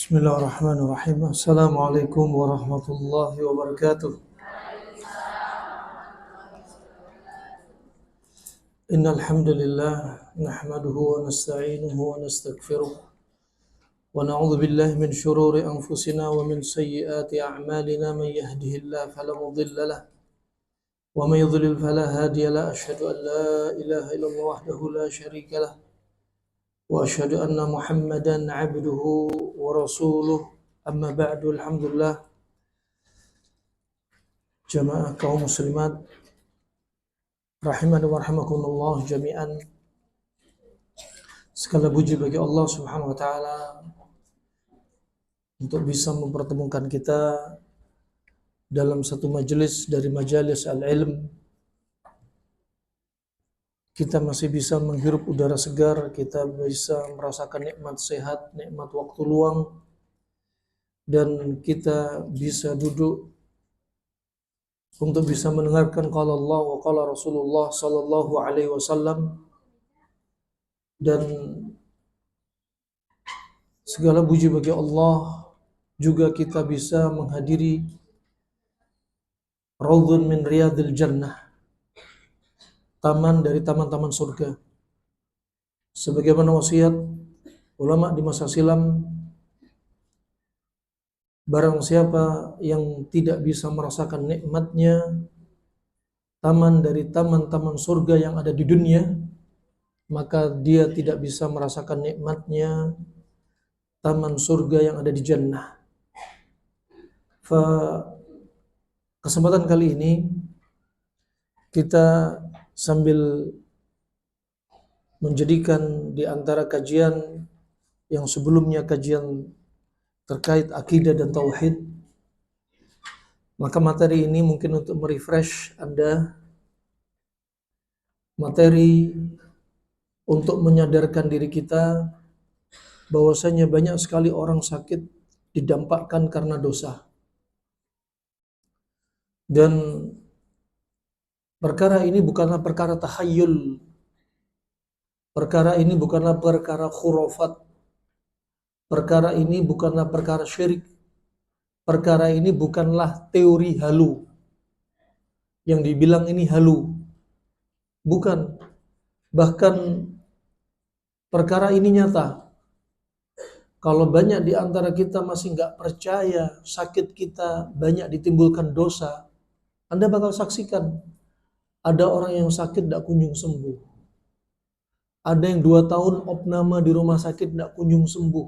Bismillahirrahmanirrahim. Assalamualaikum warahmatullahi wabarakatuh. Innal hamdalillah nahmaduhu wa nasta'inuhu wa nastaghfiruh wa na'udzu billahi min shururi anfusina wa min sayyiati a'malina man yahdihillahu fala mudilla lahu wa man yudlil fala hadiya lahu. Asyhadu an la ilaha illallah wahdahu la syarika lahu wa asyhadu anna Muhammadan 'abduhu wa rasuluh. Amma ba'du. Alhamdulillah, jamaah kaum muslimat rahimani wa rahimakumullah jami'an. Segala puji bagi Allah Subhanahu wa taala untuk bisa mempertemukan kita dalam satu majelis dari majalis al-ilm. Kita masih bisa menghirup udara segar, kita bisa merasakan nikmat sehat, nikmat waktu luang, dan kita bisa duduk untuk bisa mendengarkan qala Allah wa qala Rasulullah sallallahu alaihi wasallam. Dan segala puji bagi Allah juga kita bisa menghadiri raudhun min riyadil jannah, taman dari taman-taman surga. Sebagaimana wasiat ulama di masa silam, barang siapa yang tidak bisa merasakan nikmatnya taman dari taman-taman surga yang ada di dunia, maka dia tidak bisa merasakan nikmatnya taman surga yang ada di jannah. Kesempatan kali ini kita sambil menjadikan di antara kajian yang sebelumnya kajian terkait akidah dan tauhid, maka materi ini mungkin untuk merefresh Anda, materi untuk menyadarkan diri kita bahwasanya banyak sekali orang sakit didampakkan karena dosa. Dan perkara ini bukanlah perkara tahayyul, perkara ini bukanlah perkara khurafat, perkara ini bukanlah perkara syirik, perkara ini bukanlah teori halu. Yang dibilang ini halu, bukan. Bahkan perkara ini nyata. Kalau banyak di antara kita masih nggak percaya sakit kita banyak ditimbulkan dosa, Anda bakal saksikan ada orang yang sakit tidak kunjung sembuh. Ada yang 2 tahun opname di rumah sakit tidak kunjung sembuh.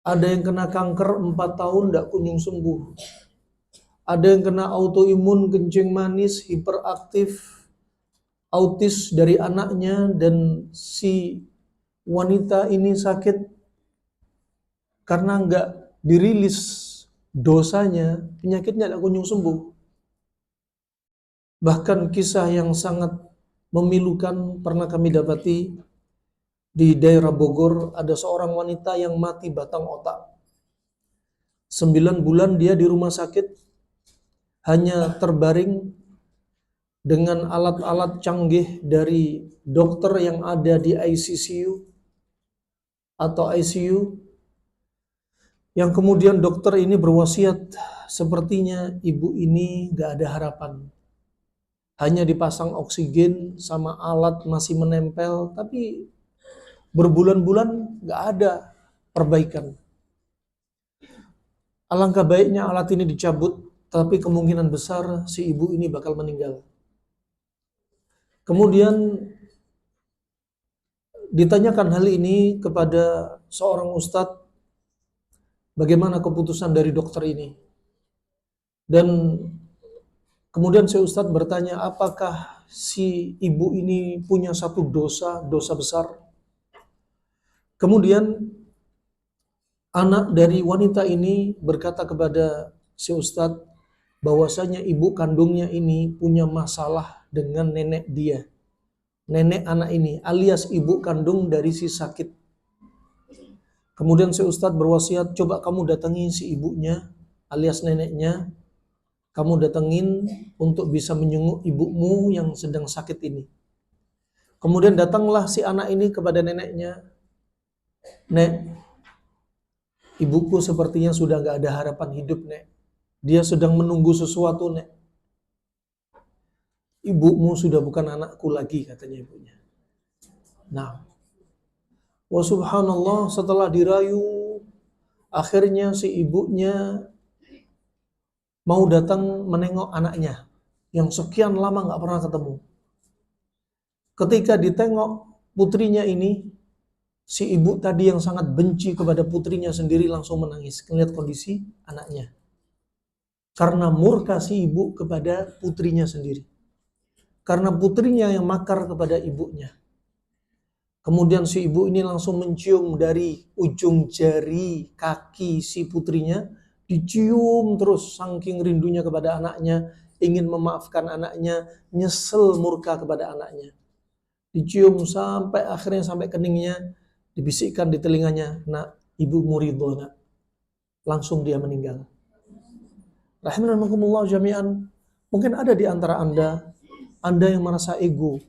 Ada yang kena kanker 4 tahun tidak kunjung sembuh. Ada yang kena autoimun, kencing manis, hiperaktif, autis dari anaknya, dan si wanita ini sakit karena nggak dirilis dosanya, penyakitnya tidak kunjung sembuh. Bahkan kisah yang sangat memilukan pernah kami dapati di daerah Bogor. Ada seorang wanita yang mati batang otak. 9 bulan dia di rumah sakit, hanya terbaring dengan alat-alat canggih dari dokter yang ada di ICU atau ICU, yang kemudian dokter ini berwasiat, sepertinya ibu ini gak ada harapan. Hanya dipasang oksigen sama alat masih menempel, tapi berbulan-bulan gak ada perbaikan. Alangkah baiknya alat ini dicabut, tapi kemungkinan besar si ibu ini bakal meninggal. Kemudian ditanyakan hal ini kepada seorang ustadz, bagaimana keputusan dari dokter ini. Dan kemudian si ustadz bertanya, apakah si ibu ini punya satu dosa besar? Kemudian anak dari wanita ini berkata kepada si ustadz bahwasanya ibu kandungnya ini punya masalah dengan nenek dia, nenek anak ini, alias ibu kandung dari si sakit. Kemudian si ustadz berwasiat, coba kamu datangi si ibunya alias neneknya, kamu datengin untuk bisa menjenguk ibumu yang sedang sakit ini. Kemudian datanglah si anak ini kepada neneknya, Nek, Ibuku sepertinya sudah gak ada harapan hidup, Nek. Dia sedang menunggu sesuatu, Nek. Ibumu sudah bukan anakku lagi, katanya ibunya. Nah, wa subhanallah, setelah dirayu, akhirnya si ibunya mau datang menengok anaknya yang sekian lama gak pernah ketemu. Ketika ditengok putrinya ini, si ibu tadi yang sangat benci kepada putrinya sendiri langsung menangis melihat kondisi anaknya. Karena murka si ibu kepada putrinya sendiri. Karena putrinya yang makar kepada ibunya. Kemudian si ibu ini langsung mencium dari ujung jari kaki si putrinya. Dicium terus saking rindunya kepada anaknya. Ingin memaafkan anaknya. Nyesel murka kepada anaknya. Dicium sampai akhirnya sampai keningnya. Dibisikkan di telinganya. Nak, ibumu ridho, nak. Langsung dia meninggal. Rahimakumullah jami'an. Mungkin ada di antara Anda yang merasa ego.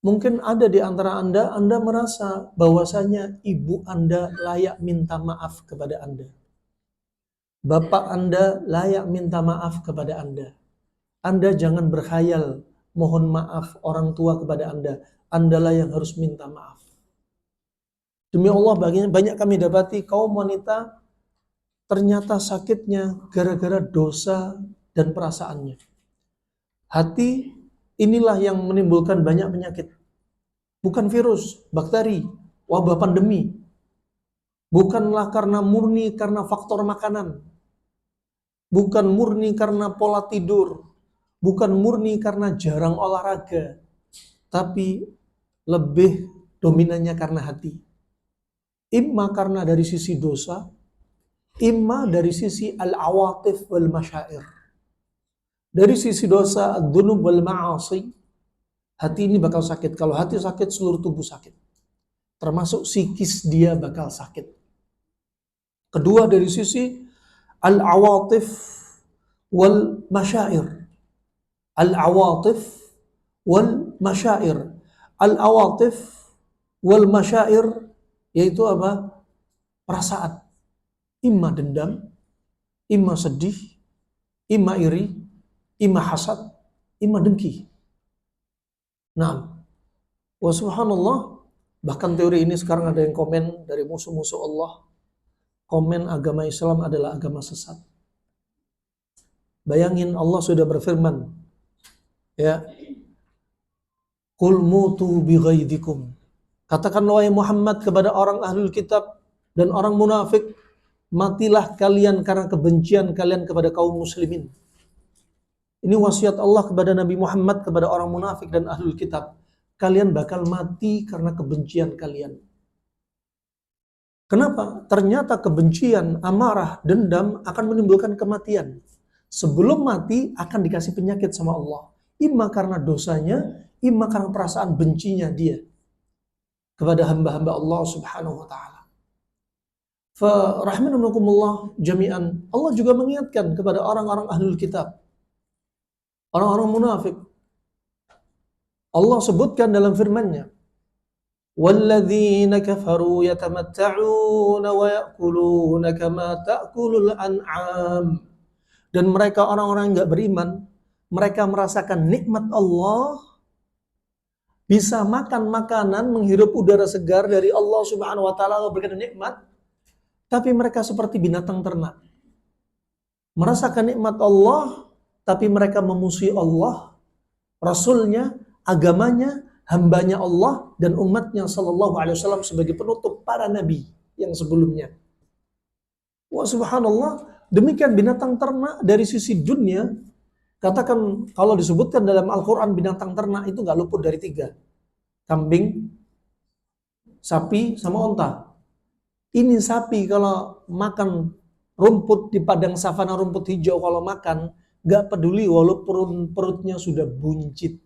Mungkin ada di antara Anda merasa bahwasanya ibu Anda layak minta maaf kepada Anda. Bapak Anda layak minta maaf kepada Anda. Anda jangan berkhayal mohon maaf orang tua kepada Anda. Andalah yang harus minta maaf. Demi Allah, banyak kami dapati kaum wanita ternyata sakitnya gara-gara dosa dan perasaannya. Hati inilah yang menimbulkan banyak penyakit. Bukan virus, bakteri, wabah pandemi. Bukanlah karena murni karena faktor makanan. Bukan murni karena pola tidur. Bukan murni karena jarang olahraga. Tapi lebih dominannya karena hati. Imma karena dari sisi dosa, imma dari sisi al-awatif wal masyair. Dari sisi dosa, ad-dunub wal ma'asi, hati ini bakal sakit. Kalau hati sakit, seluruh tubuh sakit. Termasuk psikis dia bakal sakit. Kedua dari sisi al-awatif wal masyair. Al-awatif wal masyair. Al-awatif wal masyair yaitu apa? Perasaan. Imma dendam, imma sedih, imma iri, imma hasad, imma dengki. Nah, wa subhanallah, bahkan teori ini sekarang ada yang komen dari musuh-musuh Allah. Komen agama Islam adalah agama sesat. Bayangin Allah sudah berfirman, ya, Qul mutu bighaidikum. Katakanlah wahai Muhammad kepada orang ahlul kitab dan orang munafik, matilah kalian karena kebencian kalian kepada kaum muslimin. Ini wasiat Allah kepada Nabi Muhammad, kepada orang munafik dan ahlul kitab. Kalian bakal mati karena kebencian kalian. Kenapa? Ternyata kebencian, amarah, dendam akan menimbulkan kematian. Sebelum mati akan dikasih penyakit sama Allah. Imma karena dosanya, imma karena perasaan bencinya dia kepada hamba-hamba Allah subhanahu wa ta'ala. Rahimanakumullah jami'an. Allah juga mengingatkan kepada orang-orang ahlul kitab, orang-orang munafik. Allah sebutkan dalam firman-Nya, وَالَّذِينَ كَفَرُوا يَتَمَتَّعُونَ وَيَأْكُلُونَ كَمَا تَأْكُلُ الْأَنْعَامُ. Dan mereka orang-orang yang enggak beriman, mereka merasakan nikmat Allah, bisa makan makanan, menghirup udara segar dari Allah Subhanahu wa taala, Allah berikan nikmat, tapi mereka seperti binatang ternak. Merasakan nikmat Allah, tapi mereka memusuhi Allah, Rasulnya, agamanya, hambanya Allah, dan umatnya sallallahu alaihi wasallam sebagai penutup para nabi yang sebelumnya. Wah subhanallah, demikian binatang ternak dari sisi dunia. Katakan kalau disebutkan dalam Al-Quran binatang ternak itu gak luput dari 3. Kambing, sapi, sama onta. Ini sapi kalau makan rumput di padang savana, rumput hijau, kalau makan gak peduli walaupun perutnya sudah buncit.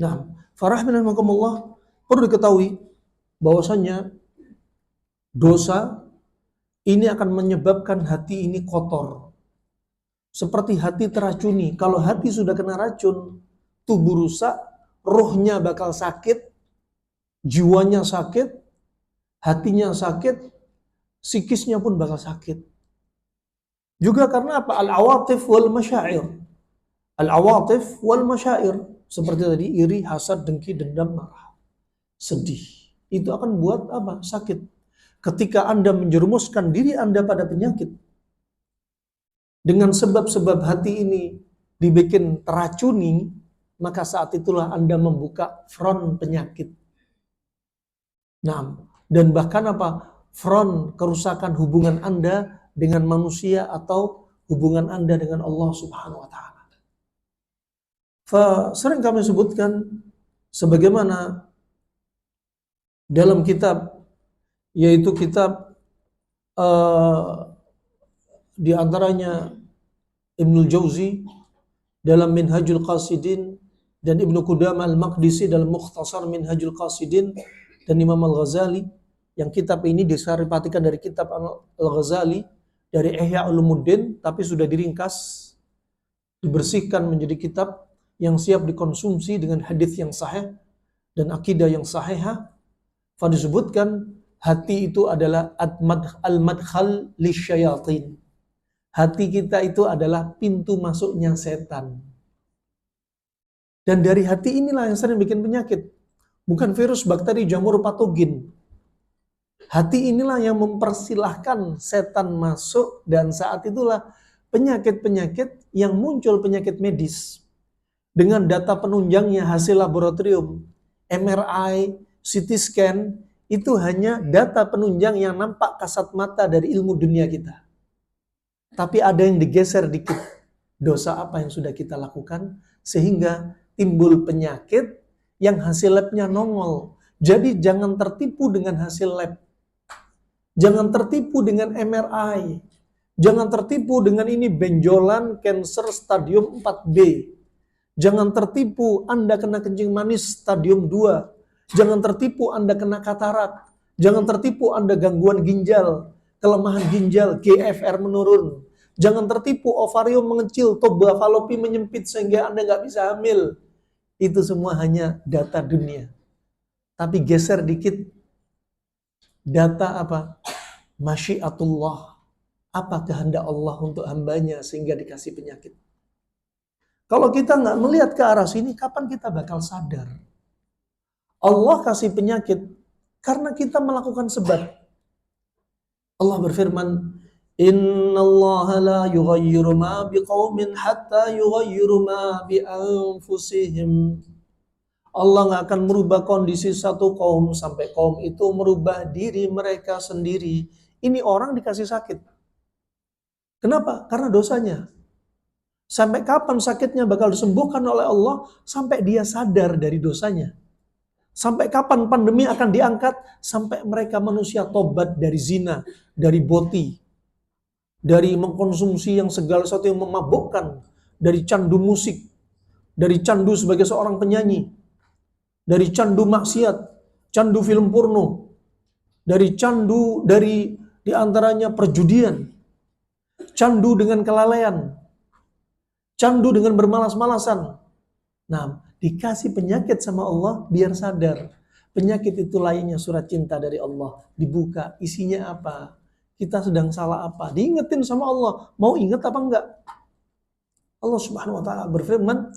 Nah, farahmanakumullah, perlu diketahui bahwasanya dosa ini akan menyebabkan hati ini kotor. Seperti hati teracuni. Kalau hati sudah kena racun, tubuh rusak, rohnya bakal sakit, jiwanya sakit, hatinya sakit, psikisnya pun bakal sakit. Juga karena apa? Al-awatif wal masyair. Al-awatif wal masyair. Seperti tadi, iri, hasad, dengki, dendam, marah, sedih. Itu akan buat apa? Sakit. Ketika Anda menjerumuskan diri Anda pada penyakit, dengan sebab-sebab hati ini dibikin teracuni, maka saat itulah Anda membuka front penyakit. Nah, dan bahkan apa? Front kerusakan hubungan Anda dengan manusia atau hubungan Anda dengan Allah Subhanahu wa taala. Sering kami sebutkan sebagaimana dalam kitab, yaitu kitab di antaranya Ibnul Jauzi dalam Minhajul Qasidin dan Ibnu Qudamah Al-Maqdisi dalam Mukhtasar Minhajul Qasidin dan Imam Al-Ghazali, yang kitab ini disaripatikan dari kitab Al-Ghazali dari Ihya Ulumuddin, tapi sudah diringkas, dibersihkan menjadi kitab yang siap dikonsumsi dengan hadis yang sahih dan akidah yang sahihah. Disebutkan hati itu adalah al-madkhal lisyayatin. Hati kita itu adalah pintu masuknya setan. Dan dari hati inilah yang sering bikin penyakit. Bukan virus, bakteri, jamur, patogen. Hati inilah yang mempersilahkan setan masuk, dan saat itulah penyakit-penyakit yang muncul, penyakit medis. Dengan data penunjangnya hasil laboratorium, MRI, CT scan, itu hanya data penunjang yang nampak kasat mata dari ilmu dunia kita. Tapi ada yang digeser dikit. Dosa apa yang sudah kita lakukan sehingga timbul penyakit yang hasil labnya nongol. Jadi jangan tertipu dengan hasil lab. Jangan tertipu dengan MRI. Jangan tertipu dengan ini benjolan kanker stadium 4B. Jangan tertipu Anda kena kencing manis stadium 2. Jangan tertipu Anda kena katarak. Jangan tertipu Anda gangguan ginjal, kelemahan ginjal, GFR menurun. Jangan tertipu ovarium mengecil, tuba falopi menyempit sehingga Anda nggak bisa hamil. Itu semua hanya data dunia. Tapi geser dikit, data apa? Masyiatullah. Apa kehendak Allah untuk hambanya sehingga dikasih penyakit. Kalau kita nggak melihat ke arah sini, kapan kita bakal sadar? Allah kasih penyakit karena kita melakukan sebab. Allah berfirman, Innallaha la yughayyiru ma biqaumin hatta yughayyiru ma bi anfusihim. Allah nggak akan merubah kondisi satu kaum sampai kaum itu merubah diri mereka sendiri. Ini orang dikasih sakit. Kenapa? Karena dosanya. Sampai kapan sakitnya bakal disembuhkan oleh Allah? Sampai dia sadar dari dosanya. Sampai kapan pandemi akan diangkat? Sampai mereka manusia tobat dari zina, dari boti, dari mengkonsumsi yang segala sesuatu yang memabukkan, dari candu musik, dari candu sebagai seorang penyanyi, dari candu maksiat, candu film porno, dari candu dari diantaranya perjudian, candu dengan kelalaian, candu dengan bermalas-malasan. Nah, dikasih penyakit sama Allah biar sadar. Penyakit itu lainnya surat cinta dari Allah. Dibuka, isinya apa? Kita sedang salah apa? Diingetin sama Allah. Mau ingat apa enggak? Allah Subhanahu wa taala berfirman,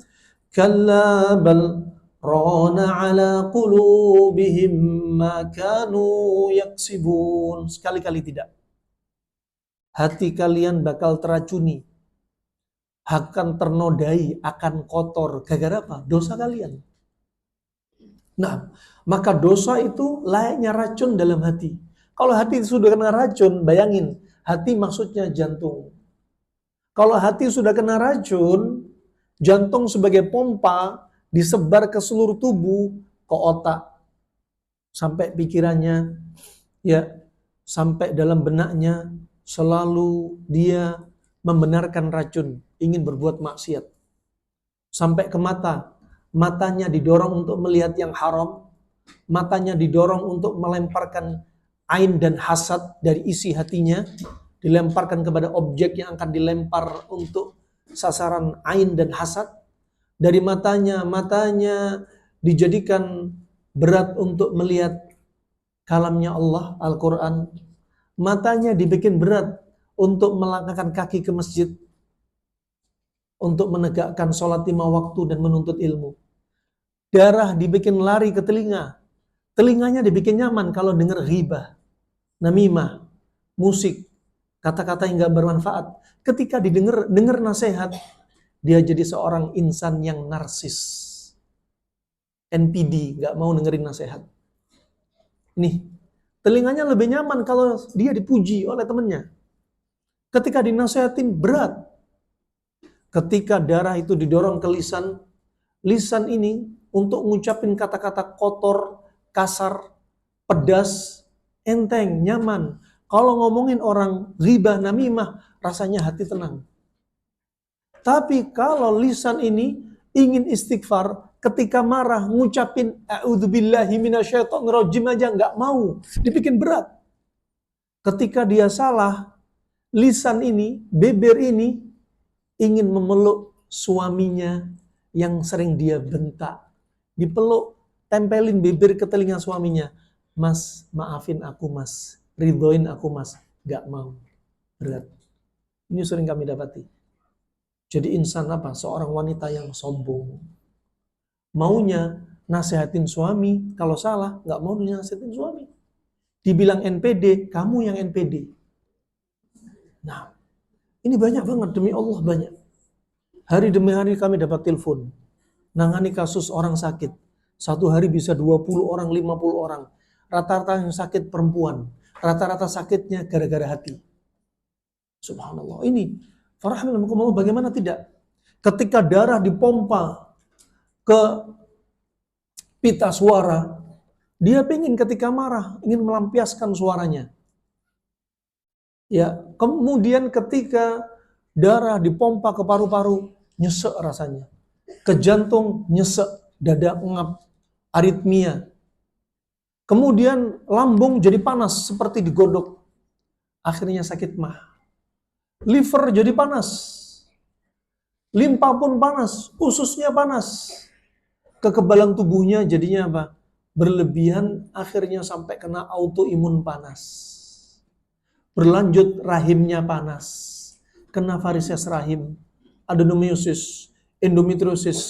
"Kalla bal rana ala qulubihim ma kanu yaksibun." Sekali-kali tidak. Hati kalian bakal teracuni, akan ternodai, akan kotor. Gara-gara apa? Dosa kalian. Nah, maka dosa itu layaknya racun dalam hati. Kalau hati sudah kena racun, bayangin, hati maksudnya jantung. Kalau hati sudah kena racun, jantung sebagai pompa disebar ke seluruh tubuh, ke otak, sampai pikirannya, ya, sampai dalam benaknya, selalu dia membenarkan racun, ingin berbuat maksiat. Sampai ke mata, matanya didorong untuk melihat yang haram, matanya didorong untuk melemparkan ain dan hasad dari isi hatinya, dilemparkan kepada objek yang akan dilempar untuk sasaran ain dan hasad. Dari matanya dijadikan berat untuk melihat kalamnya Allah, Al-Quran, matanya dibikin berat untuk melangkahkan kaki ke masjid, untuk menegakkan sholat 5 waktu dan menuntut ilmu. Darah dibikin lari ke telinga, telinganya dibikin nyaman kalau dengar ghibah, namimah, musik, kata-kata yang gak bermanfaat. Ketika dengar nasihat, dia jadi seorang insan yang narsis, NPD, gak mau dengerin nasihat. Nih, telinganya lebih nyaman kalau dia dipuji oleh temannya. Ketika dinasehatin berat. Ketika darah itu didorong ke lisan, lisan ini untuk ngucapin kata-kata kotor, kasar, pedas, enteng, nyaman. Kalau ngomongin orang ghibah, namimah, rasanya hati tenang. Tapi kalau lisan ini ingin istighfar, ketika marah ngucapin a'udzubillahi minasyaitonirrajim aja nggak mau, dibikin berat. Ketika dia salah, lisan ini, bibir ini ingin memeluk suaminya yang sering dia bentak. Dipeluk, tempelin bibir ke telinga suaminya. Mas, maafin aku mas, ridhoin aku mas. Gak mau, berat. Ini sering kami dapati. Jadi insan apa? Seorang wanita yang sombong. Maunya nasihatin suami, kalau salah gak mau nasihatin suami. Dibilang NPD, kamu yang NPD. Nah, ini banyak banget, demi Allah banyak. Hari demi hari kami dapat telepon. Nangani kasus orang sakit. Satu hari bisa 20 orang, 50 orang. Rata-rata yang sakit perempuan. Rata-rata sakitnya gara-gara hati. Subhanallah. Ini, farahmillah, bagaimana tidak? Ketika darah dipompa ke pita suara, dia ingin ketika marah, ingin melampiaskan suaranya. Ya, kemudian ketika darah dipompa ke paru-paru, nyesek rasanya. Ke jantung, nyesek, dada ngap, aritmia. Kemudian lambung jadi panas seperti digodok. Akhirnya sakit mah. Liver jadi panas. Limpa pun panas, ususnya panas. Kekebalan tubuhnya jadinya apa? Berlebihan, akhirnya sampai kena autoimun panas. Berlanjut rahimnya panas, kena varises rahim, adenomyosis, endometriosis,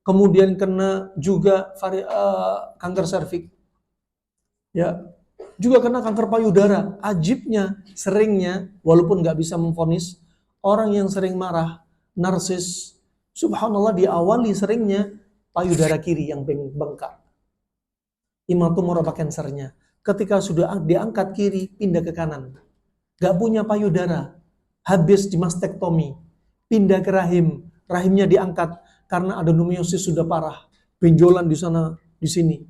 kemudian kena juga kanker serviks, ya, juga kena kanker payudara. Ajibnya, seringnya, walaupun nggak bisa memvonis, orang yang sering marah, narsis, subhanallah diawali seringnya payudara kiri yang bengkak, imatumor apa kansernya. Ketika sudah diangkat kiri, pindah ke kanan. Gak punya payudara, habis di mastektomi, pindah ke rahim, rahimnya diangkat karena adenomyosis sudah parah, benjolan di sana, di sini.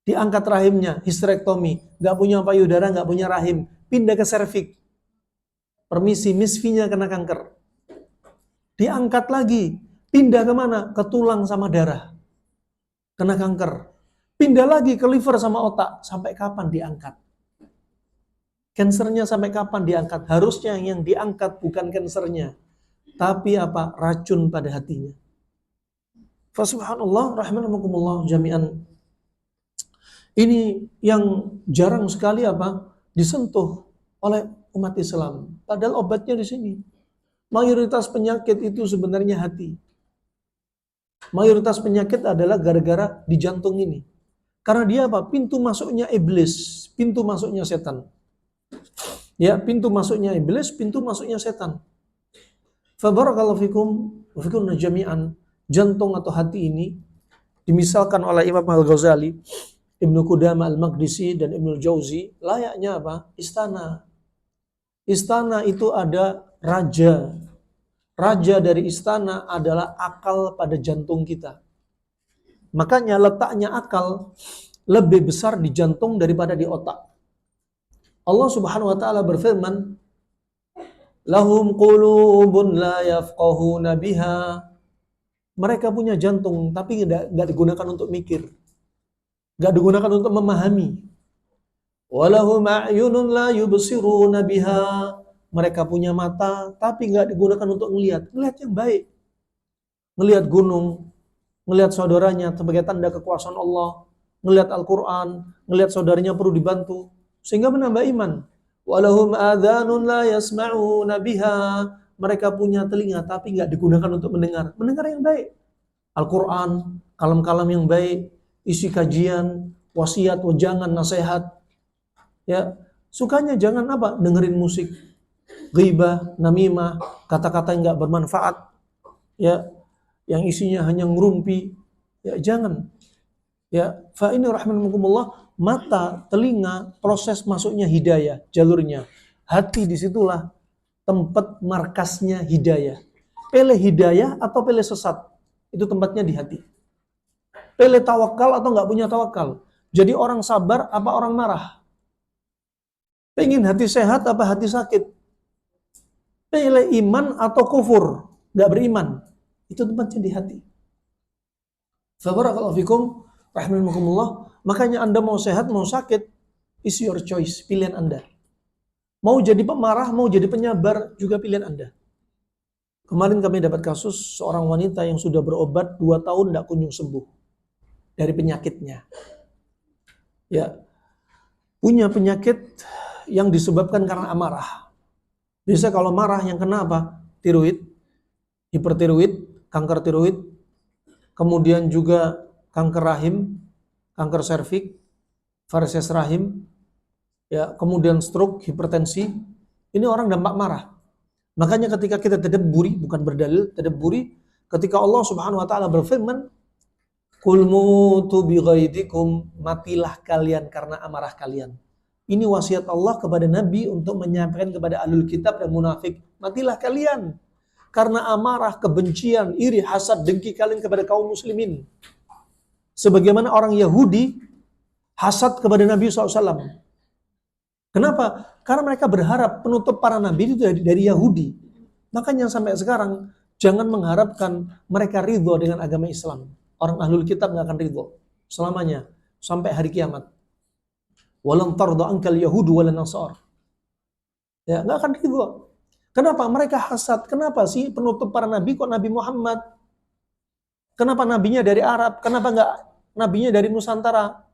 Diangkat rahimnya, histerektomi, gak punya payudara, gak punya rahim, pindah ke serviks. Permisi, misfinya kena kanker. Diangkat lagi, pindah kemana? Ke tulang sama darah, kena kanker. Pindah lagi ke liver sama otak. Sampai kapan diangkat? Kansernya sampai kapan diangkat? Harusnya yang diangkat bukan kansernya, tapi apa? Racun pada hatinya. Fasubhanallah, rahimanakumullah jami'an. Ini yang jarang sekali apa? Disentuh oleh umat Islam. Padahal obatnya di sini. Mayoritas penyakit itu sebenarnya hati. Mayoritas penyakit adalah gara-gara di jantung ini. Karena dia apa? Pintu masuknya iblis, pintu masuknya setan. Ya, pintu masuknya iblis, pintu masuknya setan. Fabarakallahu fikum wa fikunna jami'an. Jantung atau hati ini dimisalkan oleh Imam Al-Ghazali, Ibnu Qudamah Al-Maqdisi dan Ibnu Jauzi, layaknya apa? Istana. Istana itu ada raja. Raja dari istana adalah akal pada jantung kita. Makanya letaknya akal lebih besar di jantung daripada di otak. Allah Subhanahu wa taala berfirman, "Lahum qulubun la yafqahuna biha." Mereka punya jantung tapi enggak digunakan untuk mikir. Enggak digunakan untuk memahami. "Walahum a'yunun la yubsiruna biha." Mereka punya mata tapi enggak digunakan untuk melihat yang baik. Melihat gunung, ngelihat saudaranya sebagai tanda kekuasaan Allah, ngelihat Al-Quran, ngelihat saudaranya perlu dibantu. sehingga menambah iman. Walahum adhanun la yasma'una biha. Mereka punya telinga tapi nggak digunakan untuk mendengar. Mendengar yang baik. Al-Quran, kalam-kalam yang baik, isi kajian, wasiat, wejangan, nasihat. Ya, sukanya jangan apa? Dengerin musik, ghibah, namimah, kata-kata yang nggak bermanfaat. Ya, yang isinya hanya ngerumpi. Ya, jangan. Ya, fa ini rahmatullah, mata, telinga, proses masuknya hidayah, jalurnya. Hati disitulah tempat markasnya hidayah. Pilih hidayah atau pilih sesat, itu tempatnya di hati. Pilih tawakal atau nggak punya tawakal. Jadi orang sabar apa orang marah? Pengen hati sehat apa hati sakit? Pilih iman atau kufur, nggak beriman. Itu tempatnya di hati. Fabarakallahu fikum, rahimakumullah. Makanya Anda mau sehat, mau sakit, is your choice, pilihan Anda. Mau jadi pemarah, mau jadi penyabar, juga pilihan Anda. Kemarin kami dapat kasus seorang wanita yang sudah berobat 2 tahun tidak kunjung sembuh dari penyakitnya. Ya, punya penyakit yang disebabkan karena amarah. Biasa kalau marah yang kena apa? Tiroid, hipertiroid, kanker tiroid, kemudian juga kanker rahim, kanker serviks, varises rahim, ya, kemudian stroke, hipertensi. Ini orang dampak marah. Makanya ketika kita tadabburi, bukan berdalil, tadabburi, ketika Allah Subhanahu wa taala berfirman, "Qul mutu bi ghaidikum", matilah kalian karena amarah kalian. Ini wasiat Allah kepada Nabi untuk menyampaikan kepada ahlul kitab dan munafik, matilah kalian karena amarah, kebencian, iri, hasad, dengki kalian kepada kaum muslimin. Sebagaimana orang Yahudi hasad kepada Nabi SAW. Kenapa? Karena mereka berharap penutup para nabi itu dari Yahudi. Makanya sampai sekarang jangan mengharapkan mereka ridho dengan agama Islam. Orang ahlul kitab nggak akan ridho selamanya sampai hari kiamat. Walan tarda ankal yahudu walan nasar. Ya, nggak akan ridho. Kenapa? Mereka hasad. Kenapa sih penutup para nabi kok Nabi Muhammad? Kenapa nabinya dari Arab? Kenapa nggak nabinya dari Nusantara?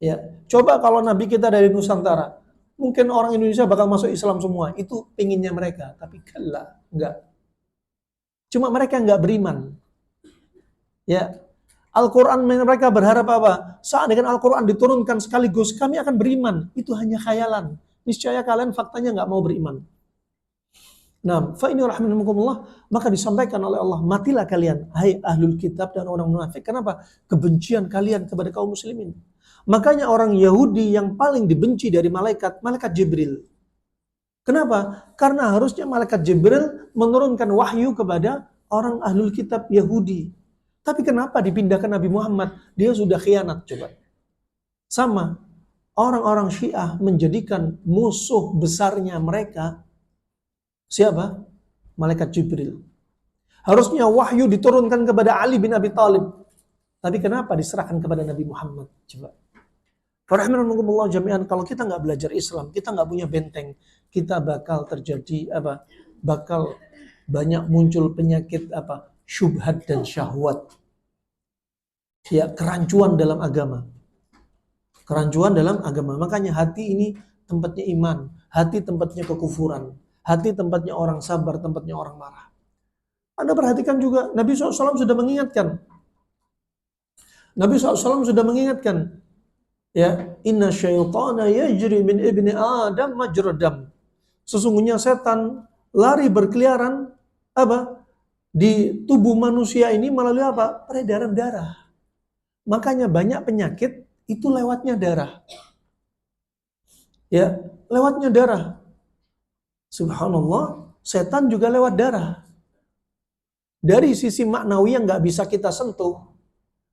Ya, coba kalau nabi kita dari Nusantara, mungkin orang Indonesia bakal masuk Islam semua. Itu pinginnya mereka, tapi enggak. Cuma mereka enggak beriman. Ya, Al-Quran mereka berharap apa? Saat dengan Al-Quran diturunkan sekaligus, kami akan beriman. Itu hanya khayalan. Niscaya kalian faktanya enggak mau beriman. Nah, fa ini rahmatullah, maka disampaikan oleh Allah, matilah kalian, hai ahlul kitab dan orang munafik. Kenapa? Kebencian kalian kepada kaum muslimin. Makanya orang Yahudi yang paling dibenci dari malaikat Jibril. Kenapa? Karena harusnya malaikat Jibril menurunkan wahyu kepada orang ahlul kitab Yahudi. Tapi kenapa dipindahkan Nabi Muhammad? Dia sudah khianat, coba. Sama, orang-orang Syiah menjadikan musuh besarnya mereka siapa? Malaikat Jibril. Harusnya wahyu diturunkan kepada Ali bin Abi Thalib. Tapi kenapa diserahkan kepada Nabi Muhammad? Coba. Rahimahumullah jami'an, kalau kita nggak belajar Islam, kita nggak punya benteng, kita bakal terjadi apa? Bakal banyak muncul penyakit apa? Syubhat dan syahwat. Ya, kerancuan dalam agama. Kerancuan dalam agama. Makanya hati ini tempatnya iman, hati tempatnya kekufuran. Hati tempatnya orang sabar, tempatnya orang marah. Anda perhatikan juga, Nabi SAW sudah mengingatkan. Nabi SAW sudah mengingatkan. Ya, inna syaitana yajri min ibni Adam majradam. Sesungguhnya setan lari berkeliaran apa? Di tubuh manusia ini melalui apa? Peredaran darah. Makanya banyak penyakit itu lewatnya darah. Ya, lewatnya darah. Subhanallah, setan juga lewat darah. Dari sisi maknawi yang nggak bisa kita sentuh,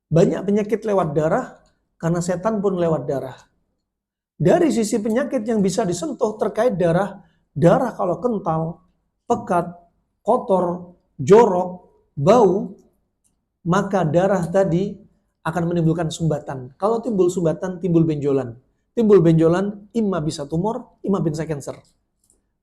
banyak penyakit lewat darah, karena setan pun lewat darah. Dari sisi penyakit yang bisa disentuh terkait darah, darah kalau kental, pekat, kotor, jorok, bau, maka darah tadi akan menimbulkan sumbatan. Kalau timbul sumbatan, timbul benjolan. Timbul benjolan, imma bisa tumor, imma bisa cancer.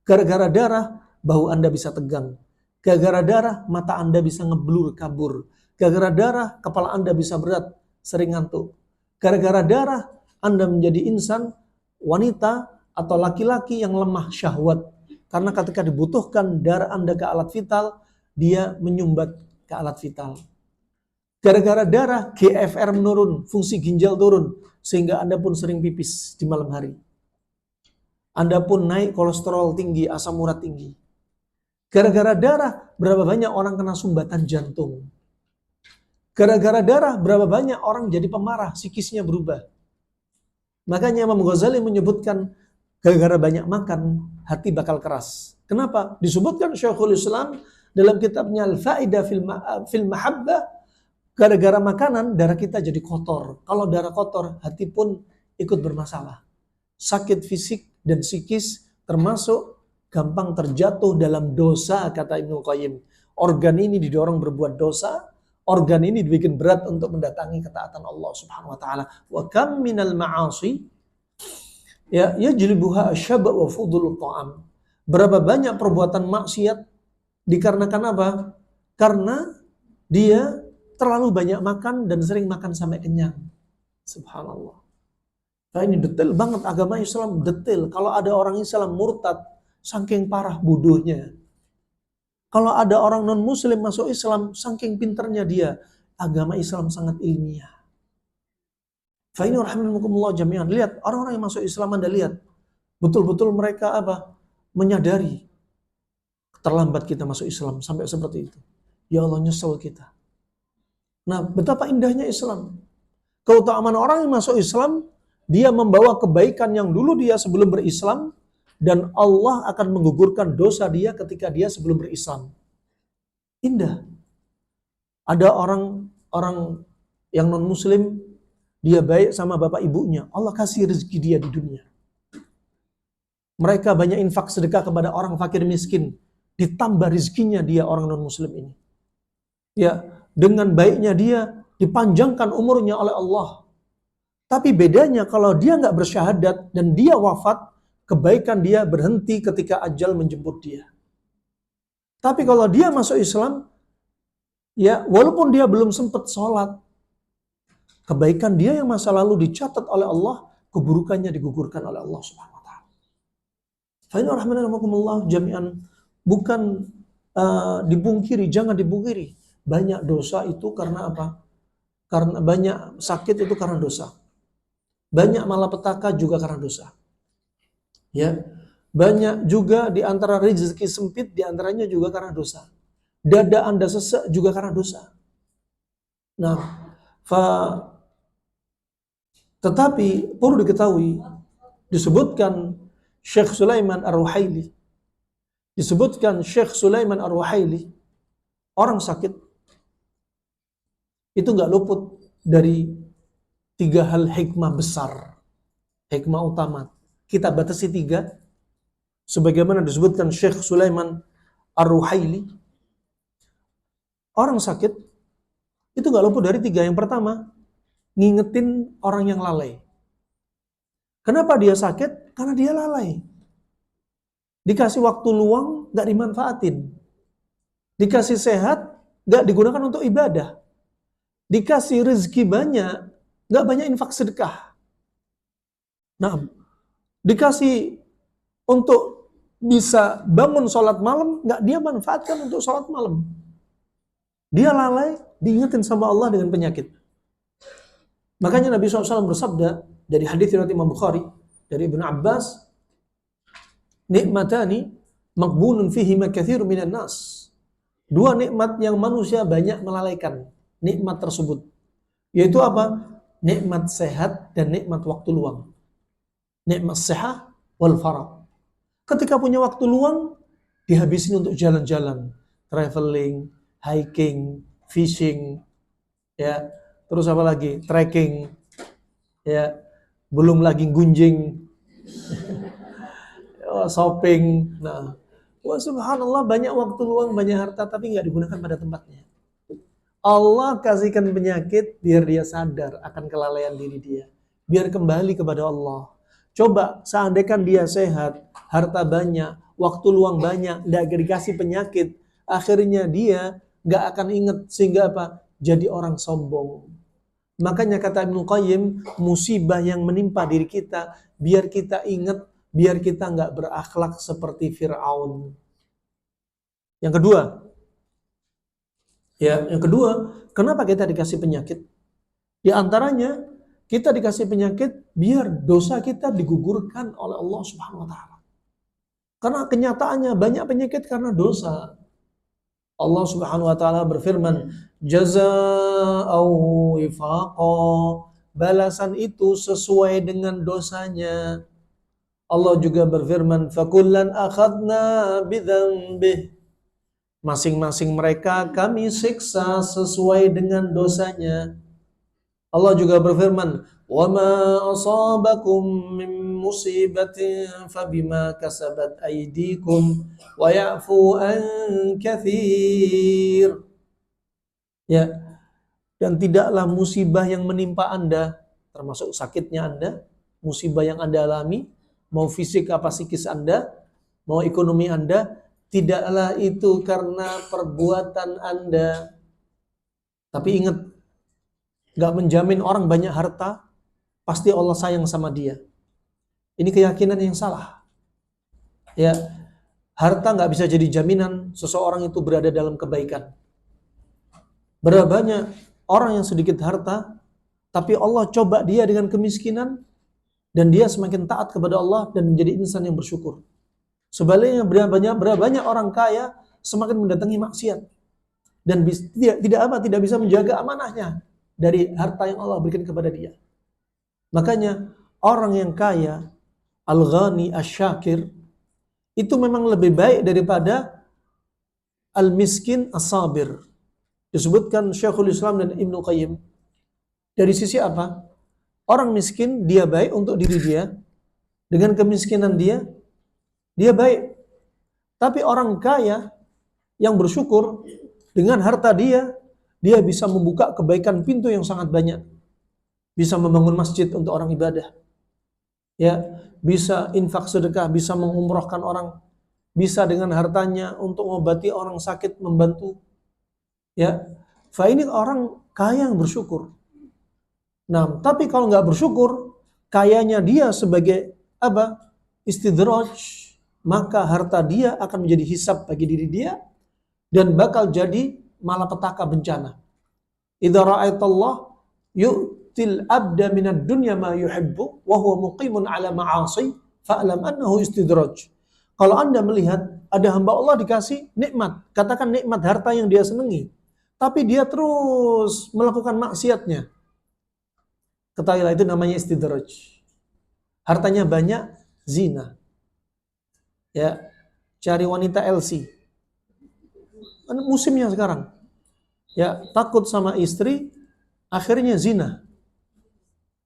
Gara-gara darah, bahu Anda bisa tegang. Gara-gara darah, mata Anda bisa ngeblur, kabur. Gara-gara darah, kepala Anda bisa berat, sering ngantuk. Gara-gara darah, Anda menjadi insan wanita atau laki-laki yang lemah syahwat. Karena ketika dibutuhkan darah Anda ke alat vital, dia menyumbat ke alat vital. Gara-gara darah, GFR menurun, fungsi ginjal turun, sehingga Anda pun sering pipis di malam hari. Anda pun naik kolesterol tinggi, asam urat tinggi. Gara-gara darah, berapa banyak orang kena sumbatan jantung. Gara-gara darah, berapa banyak orang jadi pemarah, psikisnya berubah. Makanya Imam Ghazali menyebutkan, gara-gara banyak makan, hati bakal keras. Kenapa? Disebutkan Syekhul Islam dalam kitabnya Al-Fa'idah fil Mahabbah, gara-gara makanan, darah kita jadi kotor. Kalau darah kotor, hati pun ikut bermasalah. Sakit fisik dan psikis, termasuk gampang terjatuh dalam dosa, kata Ibnu Qayyim. Organ ini didorong berbuat dosa, organ ini dibikin berat untuk mendatangi ketaatan Allah Subhanahu wa taala. Wa kam minal ma'asi yajlibuha asyaba' wa fudul ta'am. Berapa banyak perbuatan maksiat dikarenakan apa? Karena dia terlalu banyak makan dan sering makan sampai kenyang. Subhanallah. Nah, ini detail banget, agama Islam detail. Kalau ada orang Islam murtad, saking parah bodohnya. Kalau ada orang non-muslim masuk Islam, saking pinternya dia. Agama Islam sangat ilmiah. Fa ini rahimakumullah jami'an. Lihat, orang-orang yang masuk Islam, Anda lihat. Betul-betul mereka apa? Menyadari. Terlambat kita masuk Islam, sampai seperti itu. Ya Allah, nyesel kita. Nah, betapa indahnya Islam. Keutamaan orang yang masuk Islam, dia membawa kebaikan yang dulu dia sebelum berislam, dan Allah akan menggugurkan dosa dia ketika dia sebelum berislam. Indah. Ada orang yang non-muslim, dia baik sama bapak ibunya. Allah kasih rezeki dia di dunia. Mereka banyak infak sedekah kepada orang fakir miskin. Ditambah rezekinya dia orang non-muslim ini. Ya, dengan baiknya dia dipanjangkan umurnya oleh Allah. Tapi bedanya kalau dia nggak bersyahadat dan dia wafat, kebaikan dia berhenti ketika ajal menjemput dia. Tapi kalau dia masuk Islam, ya walaupun dia belum sempat sholat, kebaikan dia yang masa lalu dicatat oleh Allah, keburukannya digugurkan oleh Allah Subhanahu wa taala. Fa inna rahmanakumullah jami'an, bukan dibungkiri, jangan dibungkiri. Banyak dosa itu karena apa? Karena banyak sakit itu karena dosa. Banyak malapetaka juga karena dosa. Ya. Banyak juga di antara rezeki sempit, di antaranya juga karena dosa. Dada Anda sesek juga karena dosa. Nah, tetapi perlu diketahui, disebutkan Syekh Sulaiman Ar-Ruhaili, orang sakit itu nggak luput dari 3 hal hikmah besar, hikmah utama. Kita batasi 3, sebagaimana disebutkan Syekh Sulaiman Ar-Ruhaili. Orang sakit itu nggak luput dari 3. Yang pertama, ngingetin orang yang lalai. Kenapa dia sakit? Karena dia lalai. Dikasih waktu luang, nggak dimanfaatin. Dikasih sehat, nggak digunakan untuk ibadah. Dikasih rezeki banyak, nggak banyak infak sedekah. Nah, dikasih untuk bisa bangun sholat malam, nggak dia manfaatkan untuk sholat malam. Dia lalai, diingetin sama Allah dengan penyakit. Makanya Nabi SAW bersabda, dari hadits riwayat Imam Bukhari, dari Ibnu Abbas, nikmatani maqbunun fihima katsirun minan nas. 2 nikmat yang manusia banyak melalaikan nikmat tersebut. Yaitu apa? Nikmat sehat dan nikmat waktu luang. Nikmat sehat wal farah. Ketika punya waktu luang, dihabisin untuk jalan-jalan, traveling, hiking, fishing, ya, terus apa lagi? Trekking, ya, belum lagi gunjing, shopping. Nah, wah subhanallah, banyak waktu luang, banyak harta, tapi nggak digunakan pada tempatnya. Allah kasihkan penyakit biar dia sadar akan kelalaian diri dia, biar kembali kepada Allah. Coba seandainya dia sehat, harta banyak, waktu luang banyak, nggak dikasih penyakit, akhirnya dia nggak akan ingat, sehingga apa? Jadi orang sombong. Makanya kata Ibnu Qayyim, musibah yang menimpa diri kita, biar kita ingat, biar kita nggak berakhlak seperti Fir'aun. Yang kedua, kenapa kita dikasih penyakit? Di antaranya, kita dikasih penyakit biar dosa kita digugurkan oleh Allah Subhanahu wa taala. Karena kenyataannya banyak penyakit karena dosa. Allah Subhanahu wa taala berfirman, jazaa'u wifaqa, balasan itu sesuai dengan dosanya. Allah juga berfirman, fakullan akhadna bidzanbih, masing-masing mereka kami siksa sesuai dengan dosanya. Allah juga berfirman, wa ma asabakum min musibatin fabima kasabat aydikum wa ya'fu an katsir. Ya, dan tidaklah musibah yang menimpa Anda, termasuk sakitnya Anda, musibah yang Anda alami, mau fisik apa psikis Anda, mau ekonomi Anda, tidaklah itu karena perbuatan Anda. Tapi ingat, gak menjamin orang banyak harta, pasti Allah sayang sama dia. Ini keyakinan yang salah. Ya, harta gak bisa jadi jaminan seseorang itu berada dalam kebaikan. Berapa banyak orang yang sedikit harta, tapi Allah coba dia dengan kemiskinan, dan dia semakin taat kepada Allah dan menjadi insan yang bersyukur. Sebaliknya berapa banyak orang kaya semakin mendatangi maksiat dan tidak bisa menjaga amanahnya dari harta yang Allah berikan kepada dia. Makanya orang yang kaya, al-ghani, asy-syakir, itu memang lebih baik daripada al-miskin, as-sabir. Disebutkan Syekhul Islam dan Ibnu Qayyim. Dari sisi apa? Orang miskin, dia baik untuk diri dia. Dengan kemiskinan dia baik. Tapi orang kaya yang bersyukur, dengan harta dia bisa membuka kebaikan pintu yang sangat banyak. Bisa membangun masjid untuk orang ibadah. Ya, bisa infak sedekah, bisa mengumrohkan orang, bisa dengan hartanya untuk mengobati orang sakit, membantu. Ya, ini orang kaya yang bersyukur. Nah, tapi kalau nggak bersyukur, kayanya dia sebagai apa? Istidraj, maka harta dia akan menjadi hisab bagi diri dia dan bakal jadi malapetaka bencana. Idza ra'aitallah yu'til abda minad dunya ma yuhibbu wa huwa muqimun ala ma'asi fa'lam annahu istidraj. Kalau Anda melihat ada hamba Allah dikasih nikmat, katakan nikmat harta yang dia senangi, tapi dia terus melakukan maksiatnya, ketahuilah itu namanya istidraj. Hartanya banyak, zina. Ya, cari wanita LC. Musimnya sekarang. Ya, takut sama istri, akhirnya zina.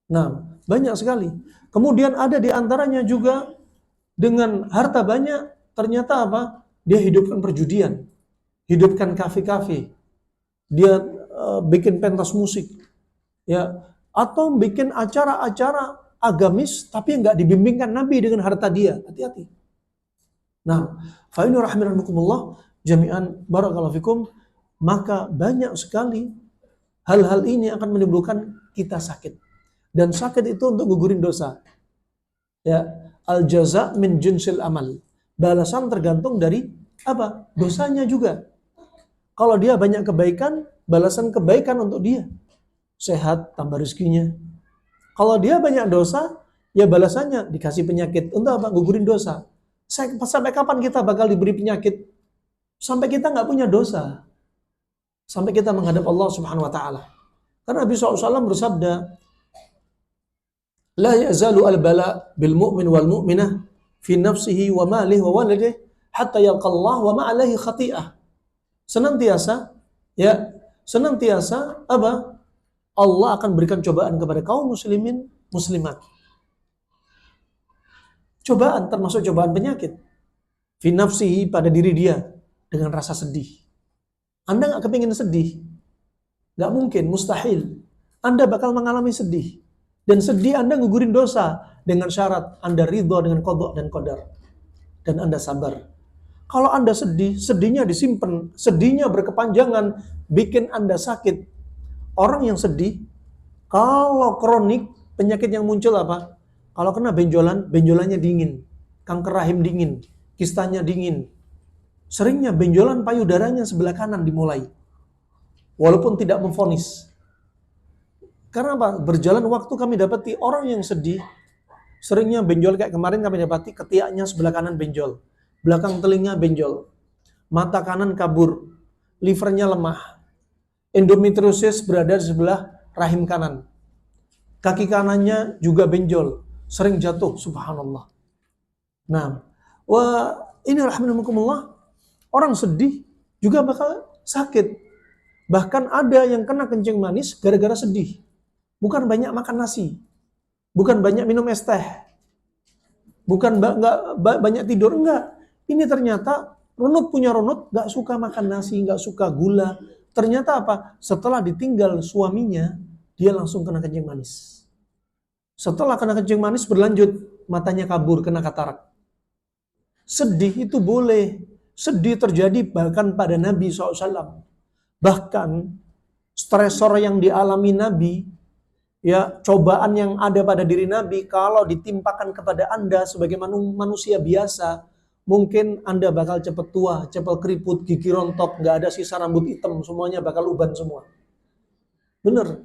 Nah, banyak sekali. Kemudian ada di antaranya juga dengan harta banyak, ternyata apa? Dia hidupkan perjudian, hidupkan kafe-kafe, dia bikin pentas musik, ya, atau bikin acara-acara agamis, tapi nggak dibimbingkan Nabi dengan harta dia. Hati-hati. Nah, fa'inu rahimahumullah jami'an barakallahu fikum, maka banyak sekali hal-hal ini akan menimbulkan kita sakit. Dan sakit itu untuk gugurin dosa. Ya, al-jaza min jinsil amal. Balasan tergantung dari apa? Dosanya juga. Kalau dia banyak kebaikan, balasan kebaikan untuk dia. Sehat, tambah rezekinya. Kalau dia banyak dosa, ya balasannya dikasih penyakit. Untuk apa? Gugurin dosa. Sampai kapan kita bakal diberi penyakit? Sampai kita nggak punya dosa. Sampai kita menghadap Allah Subhanahu wa taala. Karena Nabi SAW bersabda, la yazalu al-bala bil mu'min wal mu'minah fi nafsihi wa malihi wa walidihi hatta yalqa Allah wa ma alaihi khati'ah. Senantiasa apa? Allah akan berikan cobaan kepada kaum muslimin, muslimat. Cobaan termasuk cobaan penyakit. Fi nafsihi, pada diri dia, dengan rasa sedih. Anda nggak kepingin sedih. Nggak mungkin, mustahil. Anda bakal mengalami sedih. Dan sedih Anda gugurin dosa dengan syarat Anda ridho dengan qadha dan qadar. Dan Anda sabar. Kalau Anda sedih, sedihnya disimpan, sedihnya berkepanjangan, bikin Anda sakit. Orang yang sedih, Kalau kronik, penyakit yang muncul apa? Kalau kena benjolan, benjolannya dingin. Kanker rahim dingin. Kistanya dingin. Seringnya benjolan payudaranya sebelah kanan dimulai. Walaupun tidak memvonis. Karena apa? Berjalan waktu kami dapati orang yang sedih, seringnya benjol kayak kemarin kami dapati ketiaknya sebelah kanan benjol. Belakang telinga benjol. Mata kanan kabur. Livernya lemah. Endometriosis berada di sebelah rahim kanan. Kaki kanannya juga benjol. Sering jatuh, subhanallah. Nah, ini rahimahumullah, orang sedih juga bakal sakit. Bahkan ada yang kena kencing manis gara-gara sedih. Bukan banyak makan nasi. Bukan banyak minum es teh. Bukan banyak tidur. Enggak. Ini ternyata runut punya runut, gak suka makan nasi, gak suka gula. Ternyata apa? Setelah ditinggal suaminya, dia langsung kena kencing manis. Setelah kena kencing manis berlanjut, matanya kabur, kena katarak. Sedih itu boleh. Sedih terjadi bahkan pada Nabi SAW. Bahkan stresor yang dialami Nabi, ya cobaan yang ada pada diri Nabi, kalau ditimpakan kepada Anda sebagai manusia biasa, mungkin Anda bakal cepat tua, cepat keriput, gigi rontok, nggak ada sisa rambut hitam, semuanya bakal uban semua. Bener.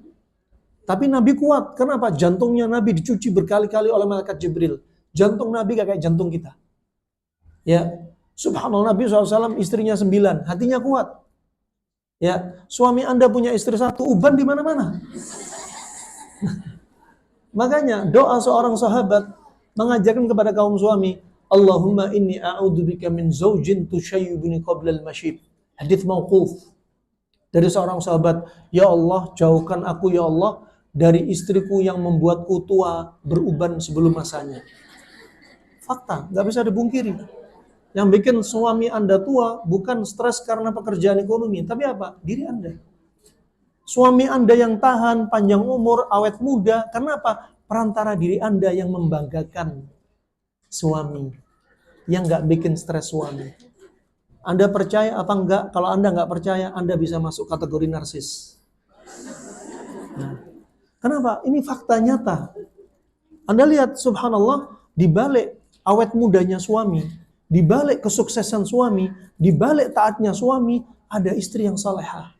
Tapi Nabi kuat. Kenapa? Jantungnya Nabi dicuci berkali-kali oleh malaikat Jibril. Jantung Nabi gak kayak jantung kita. Ya, subhanallah, Nabi SAW istrinya 9, hatinya kuat. Ya, suami Anda punya istri 1, uban di mana-mana. Makanya doa seorang sahabat mengajarkan kepada kaum suami, Allahumma inni a'udzubika min zaujin tushayyibuni qabla al-mashib. Hadits mauquf dari seorang sahabat, ya Allah, jauhkan aku ya Allah dari istriku yang membuatku tua beruban sebelum masanya. Fakta, nggak bisa dibungkiri. Yang bikin suami Anda tua bukan stres karena pekerjaan ekonomi, tapi apa? Diri Anda. Suami Anda yang tahan, panjang umur, awet muda, karena apa? Perantara diri Anda yang membanggakan suami, yang nggak bikin stres suami. Anda percaya apa enggak? Kalau Anda nggak percaya, Anda bisa masuk kategori narsis. Nah, kenapa? Ini fakta nyata. Anda lihat, subhanallah, di balik awet mudanya suami, di balik kesuksesan suami, di balik taatnya suami, ada istri yang salehah.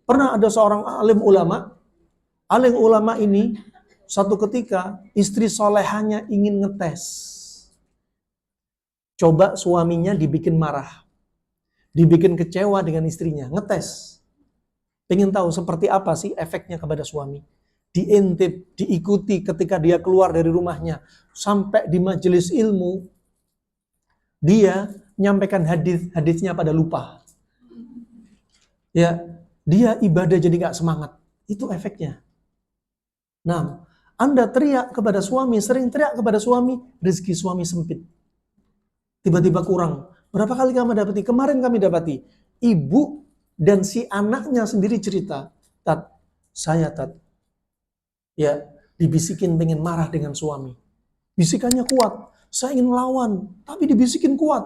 Pernah ada seorang alim ulama ini, satu ketika istri salehahnya ingin ngetes. Coba suaminya dibikin marah, dibikin kecewa dengan istrinya, ngetes. Pengen tahu seperti apa sih efeknya kepada suami. Diintip, diikuti ketika dia keluar dari rumahnya. Sampai di majelis ilmu, dia nyampaikan hadisnya pada lupa. Ya, dia ibadah jadi gak semangat. Itu efeknya. Nah, Anda teriak kepada suami, sering teriak kepada suami, rezeki suami sempit. Tiba-tiba kurang. Berapa kali kami dapati? Kemarin kami dapati. Ibu dan si anaknya sendiri cerita, Tat, ya, dibisikin pengen marah dengan suami. Bisikannya kuat. Saya ingin lawan, tapi dibisikin kuat.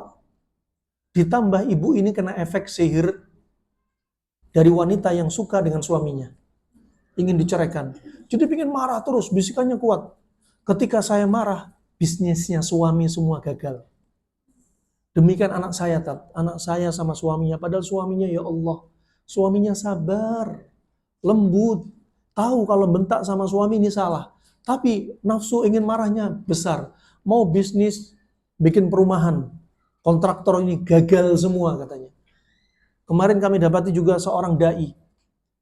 Ditambah ibu ini kena efek sihir dari wanita yang suka dengan suaminya. Ingin diceraikan. Jadi pengen marah terus, bisikannya kuat. Ketika saya marah, bisnisnya suami semua gagal. Demikian anak saya, Tat. Anak saya sama suaminya. Padahal suaminya, ya Allah, suaminya sabar, lembut. Tahu kalau bentak sama suami ini salah. Tapi nafsu ingin marahnya besar. Mau bisnis, bikin perumahan. Kontraktor ini gagal semua katanya. Kemarin kami dapati juga seorang da'i.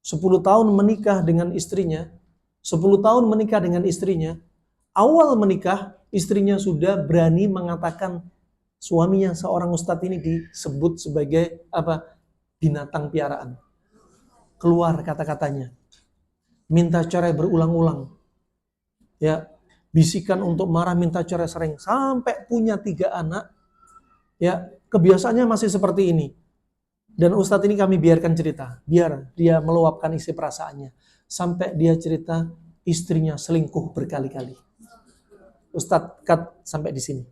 10 tahun menikah dengan istrinya. 10 tahun menikah dengan istrinya. Awal menikah, istrinya sudah berani mengatakan suaminya, seorang ustadz ini disebut sebagai apa? Binatang piaraan. Keluar kata-katanya. Minta cerai berulang-ulang. Ya, bisikan untuk marah, minta cerai sering. Sampai punya 3 anak. Ya, kebiasaannya masih seperti ini. Dan ustadz ini kami biarkan cerita. Biar dia meluapkan isi perasaannya. Sampai dia cerita istrinya selingkuh berkali-kali. Ustadz cut sampai di sini.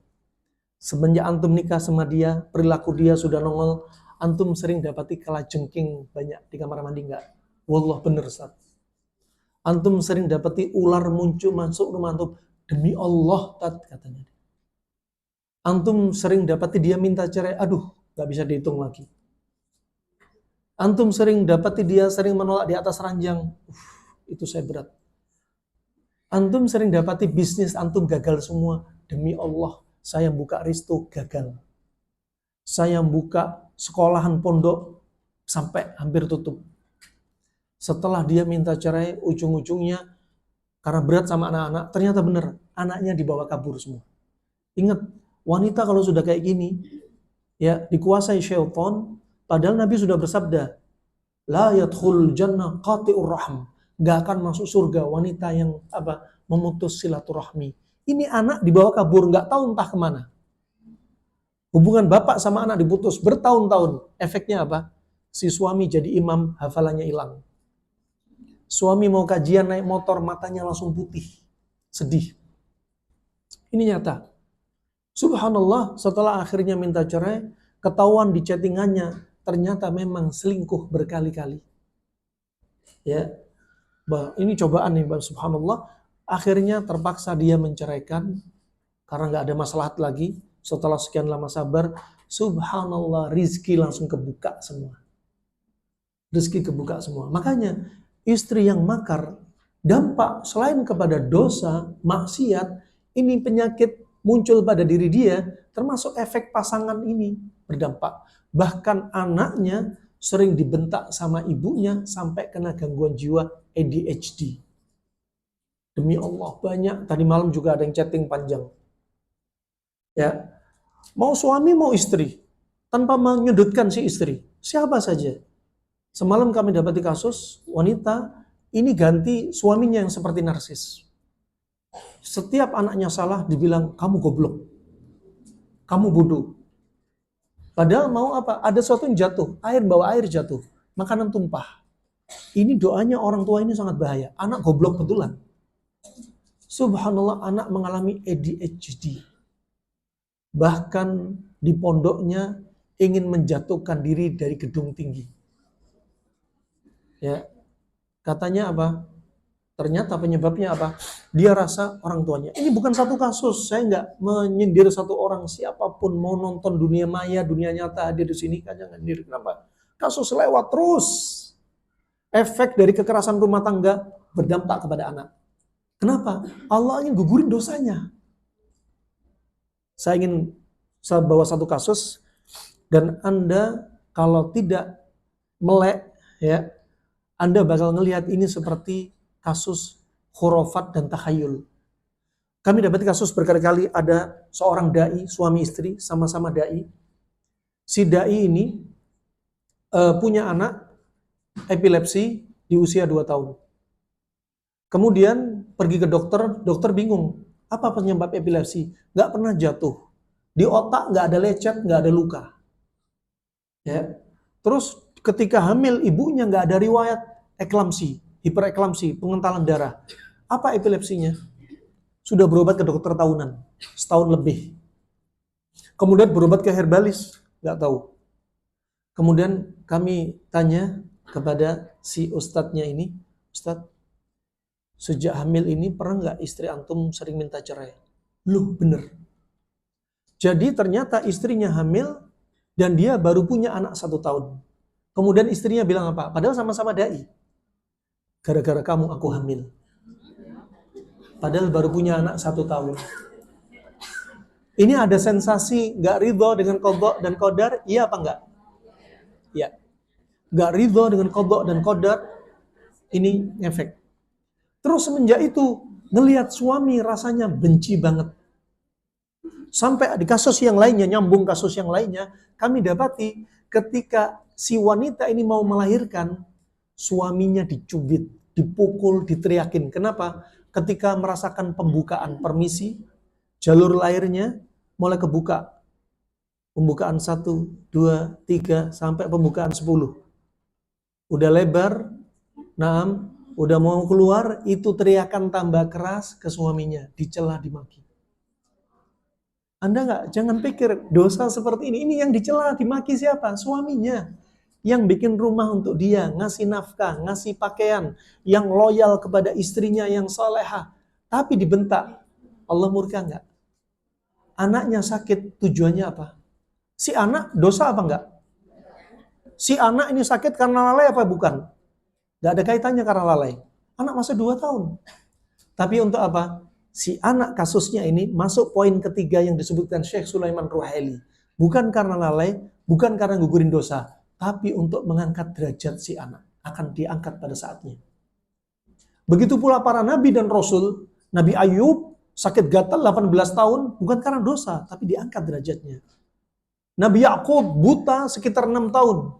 Semenjak antum nikah sama dia, perilaku dia sudah nongol, antum sering dapati kalajengking banyak di kamar mandi enggak? Wallah bener, Ustaz. Antum sering dapati ular muncul masuk rumah antum. Demi Allah, katanya. Antum sering dapati dia minta cerai. Aduh, gak bisa dihitung lagi. Antum sering dapati dia sering menolak di atas ranjang. Itu saya berat. Antum sering dapati bisnis antum gagal semua. Demi Allah, saya buka resto gagal. Saya buka sekolahan pondok sampai hampir tutup. Setelah dia minta cerai, ujung-ujungnya karena berat sama anak-anak, ternyata benar, anaknya dibawa kabur semua. Ingat, wanita kalau sudah kayak gini, ya dikuasai syaitan, padahal Nabi sudah bersabda, la yadkhul jannah qati'ur rahm. Gak akan masuk surga wanita yang memutus silaturahmi. Ini anak dibawa kabur, gak tahu entah kemana. Hubungan bapak sama anak diputus bertahun-tahun. Efeknya apa? Si suami jadi imam, hafalannya hilang. Suami mau kajian naik motor, matanya langsung putih. Sedih. Ini nyata. Subhanallah, setelah akhirnya minta cerai, ketahuan di chattingannya, ternyata memang selingkuh berkali-kali. Ya, ini cobaan nih, subhanallah. Akhirnya terpaksa dia menceraikan, karena nggak ada masalah lagi. Setelah sekian lama sabar, subhanallah, rizki langsung kebuka semua. Rizki kebuka semua. Makanya, istri yang makar, dampak selain kepada dosa, maksiat, ini penyakit muncul pada diri dia, termasuk efek pasangan ini berdampak. Bahkan anaknya sering dibentak sama ibunya sampai kena gangguan jiwa ADHD. Demi Allah, banyak. Tadi malam juga ada yang chatting panjang. Ya, mau suami mau istri, tanpa menyudutkan si istri, siapa saja. Semalam kami dapati kasus wanita ini ganti suaminya yang seperti narsis. Setiap anaknya salah dibilang kamu goblok, kamu bodoh. Padahal mau apa? Ada sesuatu yang jatuh, bawa air jatuh, makanan tumpah. Ini doanya orang tua ini sangat bahaya. Anak goblok betulan. Subhanallah, anak mengalami ADHD. Bahkan di pondoknya ingin menjatuhkan diri dari gedung tinggi. Ya, katanya apa? Ternyata penyebabnya apa? Dia rasa orang tuanya. Ini bukan satu kasus. Saya nggak menyindir satu orang. Siapapun mau nonton dunia maya, dunia nyata hadir di sini, kan jangan nyindir. Kenapa? Kasus lewat terus. Efek dari kekerasan rumah tangga berdampak kepada anak. Kenapa? Allah ingin gugurin dosanya. Saya bawa satu kasus, dan Anda kalau tidak melek, ya, Anda bakal ngelihat ini seperti kasus khurafat dan takhayul. Kami dapat kasus berkali-kali, ada seorang dai, suami istri, sama-sama dai. Si dai ini punya anak epilepsi di usia 2 tahun. Kemudian pergi ke dokter bingung. Apa penyebab epilepsi? Nggak pernah jatuh. Di otak nggak ada lecet, nggak ada luka. Ya. Terus ketika hamil, ibunya nggak ada riwayat eklamsi, hipereklamsi, pengentalan darah. Apa epilepsinya? Sudah berobat ke dokter tahunan, setahun lebih. Kemudian berobat ke herbalis, nggak tahu. Kemudian kami tanya kepada si ustadznya ini, Ustadz, sejak hamil ini pernah nggak istri antum sering minta cerai? Loh, bener. Jadi ternyata istrinya hamil dan dia baru punya anak 1 tahun. Kemudian istrinya bilang apa? Padahal sama-sama dai. Gara-gara kamu aku hamil. Padahal baru punya anak 1 tahun. Ini ada sensasi nggak ridho dengan qadha dan qadar, iya apa enggak? Ya. Nggak ridho dengan qadha dan qadar, ini efek. Terus semenjak itu, ngelihat suami rasanya benci banget. Sampai di kasus yang lainnya, nyambung kasus yang lainnya, kami dapati ketika si wanita ini mau melahirkan, suaminya dicubit, dipukul, diteriakin. Kenapa? Ketika merasakan pembukaan permisi, jalur lahirnya mulai kebuka. Pembukaan 1, 2, 3, sampai pembukaan 10. Udah lebar, udah mau keluar, itu teriakan tambah keras ke suaminya, dicela, dimaki. Anda jangan pikir dosa seperti ini yang dicela, dimaki siapa? Suaminya. yang bikin rumah untuk dia, ngasih nafkah, ngasih pakaian, yang loyal kepada istrinya yang salehah, tapi dibentak. Allah murka enggak? Anaknya sakit, tujuannya apa? Si anak dosa apa enggak? Si anak ini sakit karena lalai apa bukan? Enggak ada kaitannya karena lalai. Anak masih 2 tahun. Tapi untuk apa? Si anak kasusnya ini masuk poin ketiga yang disebutkan Syekh Sulaiman Ruhaili. Bukan karena lalai, bukan karena gugurin dosa, tapi untuk mengangkat derajat si anak. Akan diangkat pada saatnya. Begitu pula para nabi dan rasul. Nabi Ayub sakit gatal 18 tahun, bukan karena dosa, tapi diangkat derajatnya. Nabi Yakub buta sekitar 6 tahun.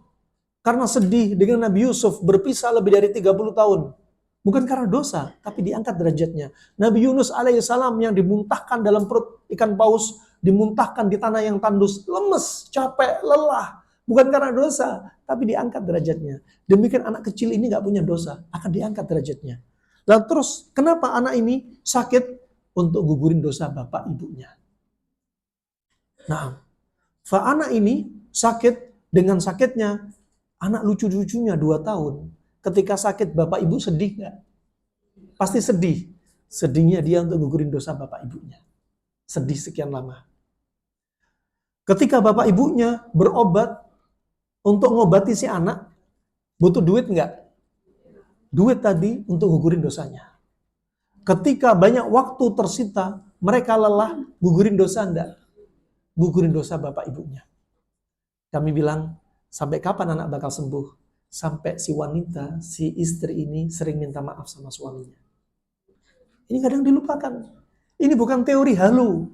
Karena sedih dengan Nabi Yusuf berpisah lebih dari 30 tahun. Bukan karena dosa, tapi diangkat derajatnya. Nabi Yunus alaihissalam yang dimuntahkan dalam perut ikan paus, dimuntahkan di tanah yang tandus, lemes, capek, lelah. Bukan karena dosa, tapi diangkat derajatnya. Demikian anak kecil ini gak punya dosa, akan diangkat derajatnya. Lalu terus, kenapa anak ini sakit? Untuk gugurin dosa bapak ibunya. Nah, anak ini sakit, dengan sakitnya, anak lucu-lucunya 2 tahun. Ketika sakit, bapak ibu sedih nggak? Pasti sedih. Sedihnya dia untuk gugurin dosa bapak ibunya. Sedih sekian lama. Ketika bapak ibunya berobat untuk ngobati si anak, butuh duit nggak? Duit tadi untuk gugurin dosanya. Ketika banyak waktu tersita, mereka lelah, gugurin dosa enggak? Gugurin dosa bapak ibunya. Kami bilang, sampai kapan anak bakal sembuh? Sampai si wanita, si istri ini sering minta maaf sama suaminya. Ini kadang dilupakan. Ini bukan teori halu.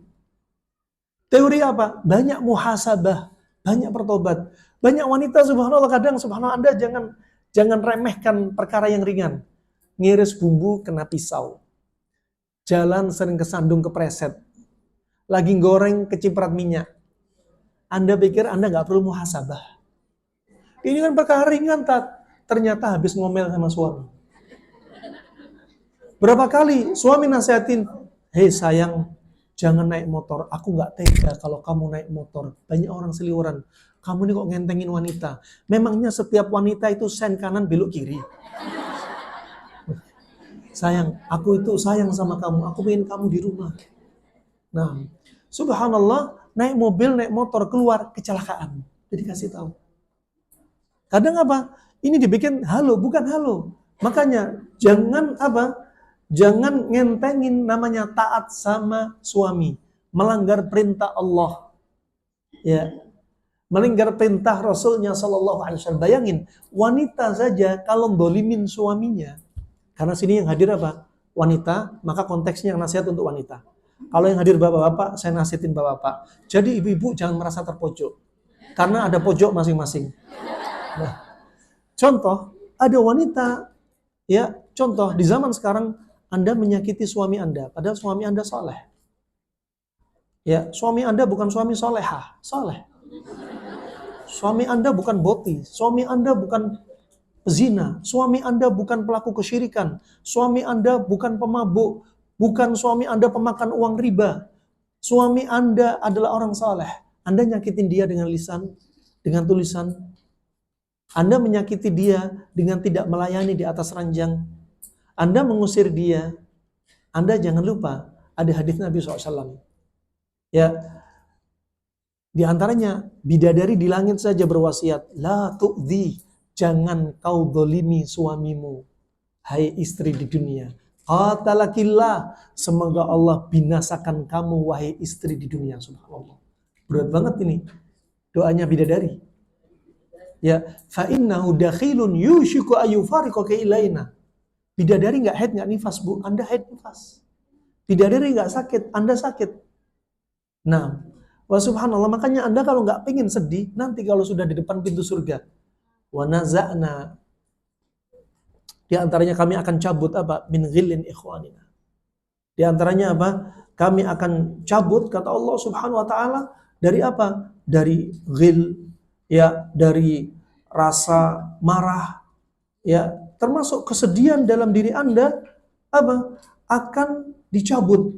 Teori apa? Banyak muhasabah, banyak bertobat. Banyak wanita subhanallah kadang subhanallah Anda jangan remehkan perkara yang ringan. Ngiris bumbu kena pisau. Jalan sering kesandung kepreset. Lagi goreng keciprat minyak. Anda pikir Anda nggak perlu muhasabah. Ini kan perkara ringan, ternyata habis ngomel sama suami. Berapa kali suami nasihatin, hei sayang, jangan naik motor. Aku nggak tega kalau kamu naik motor. Banyak orang seliweran. Kamu ini kok ngentengin wanita. Memangnya setiap wanita itu sen kanan belok kiri. Sayang, aku itu sayang sama kamu. Aku ingin kamu di rumah. Nah, subhanallah, naik mobil, naik motor, keluar, kecelakaan. Jadi kasih tahu. Kadang apa? Ini dibikin halo, bukan halo. Makanya jangan apa? Jangan ngentengin namanya taat sama suami, melanggar perintah Allah. Ya. Melanggar perintah Rasulnya sallallahu alaihi wasallam. Bayangin, wanita saja kalau dolimin suaminya. Karena sini yang hadir apa? Wanita, maka konteksnya yang nasihat untuk wanita. Kalau yang hadir bapak-bapak, saya nasihatin bapak-bapak. Jadi ibu-ibu jangan merasa terpojok. Karena ada pojok masing-masing. Nah, contoh, ada wanita, ya, contoh di zaman sekarang Anda menyakiti suami Anda, padahal suami Anda soleh. Ya, suami Anda bukan suami solehah, soleh. Suami Anda bukan boti, suami Anda bukan pezina, suami Anda bukan pelaku kesyirikan, suami Anda bukan pemabuk, bukan suami Anda pemakan uang riba. Suami Anda adalah orang soleh. Anda nyakitin dia dengan lisan, dengan tulisan. Anda menyakiti dia dengan tidak melayani di atas ranjang. Anda mengusir dia. Anda jangan lupa ada hadis Nabi SAW. Ya, di antaranya bidadari di langit saja berwasiat, la tu'dhi, jangan kau dolimi suamimu, hai istri di dunia. Qatalakillah, semoga Allah binasakan kamu wahai istri di dunia. Subhanallah. Berat banget ini doanya bidadari. Ya, fa innahu dakhilun yushiku ayyufariqaka ilaina. Bidadari enggak haid, enggak nifas, Bu. Anda haid nifas. Bidadari enggak sakit, Anda sakit. Nah, wa subhanallah, makanya Anda kalau enggak pengen sedih, nanti kalau sudah di depan pintu surga, wa naza'na, di antaranya kami akan cabut apa? Min ghillin ikhwanina. Di antaranya apa? Kami akan cabut, kata Allah Subhanahu wa taala, dari apa? Dari ghil, ya, dari rasa marah, ya, termasuk kesedihan dalam diri Anda, apa? Akan dicabut.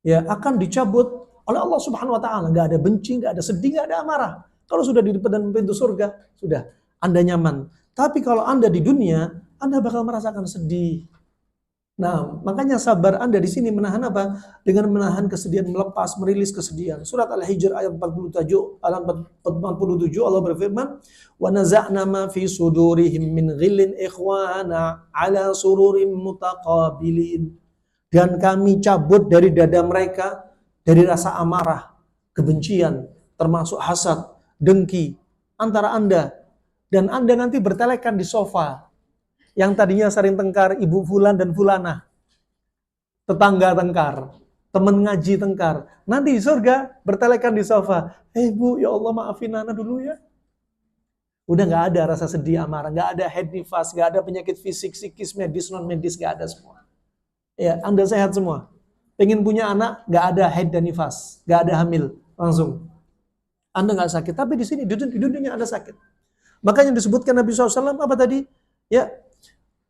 Ya, akan dicabut oleh Allah Subhanahu wa taala. Enggak ada benci, enggak ada sedih, enggak ada amarah. Kalau sudah di depan pintu surga, sudah Anda nyaman. Tapi kalau Anda di dunia, Anda bakal merasakan sedih. Nah, makanya sabar Anda di sini menahan apa? Dengan menahan kesedihan, melepas, merilis kesedihan. Surat Al-Hijr ayat 47, ayat 47 Allah berfirman, "Wa naza'na ma fi sudurihim min ghillin ikhwana ala sururim mutaqabilin." Dan kami cabut dari dada mereka dari rasa amarah, kebencian, termasuk hasad, dengki antara Anda dan Anda nanti bertelekan di sofa. Yang tadinya sering tengkar, ibu fulan dan fulanah. Tetangga tengkar, teman ngaji tengkar. Nanti di surga bertelekan di sofa. Bu, ya Allah maafin Nana dulu ya. Udah nggak ada rasa sedih, amarah, nggak ada head nifas, nggak ada penyakit fisik, psikis, medis, non medis, nggak ada semua. Ya, Anda sehat semua. Pengen punya anak, nggak ada head dan nifas, nggak ada hamil, langsung. Anda nggak sakit, tapi di sini di dunia Anda sakit. Makanya disebutkan Nabi SAW apa tadi? Ya,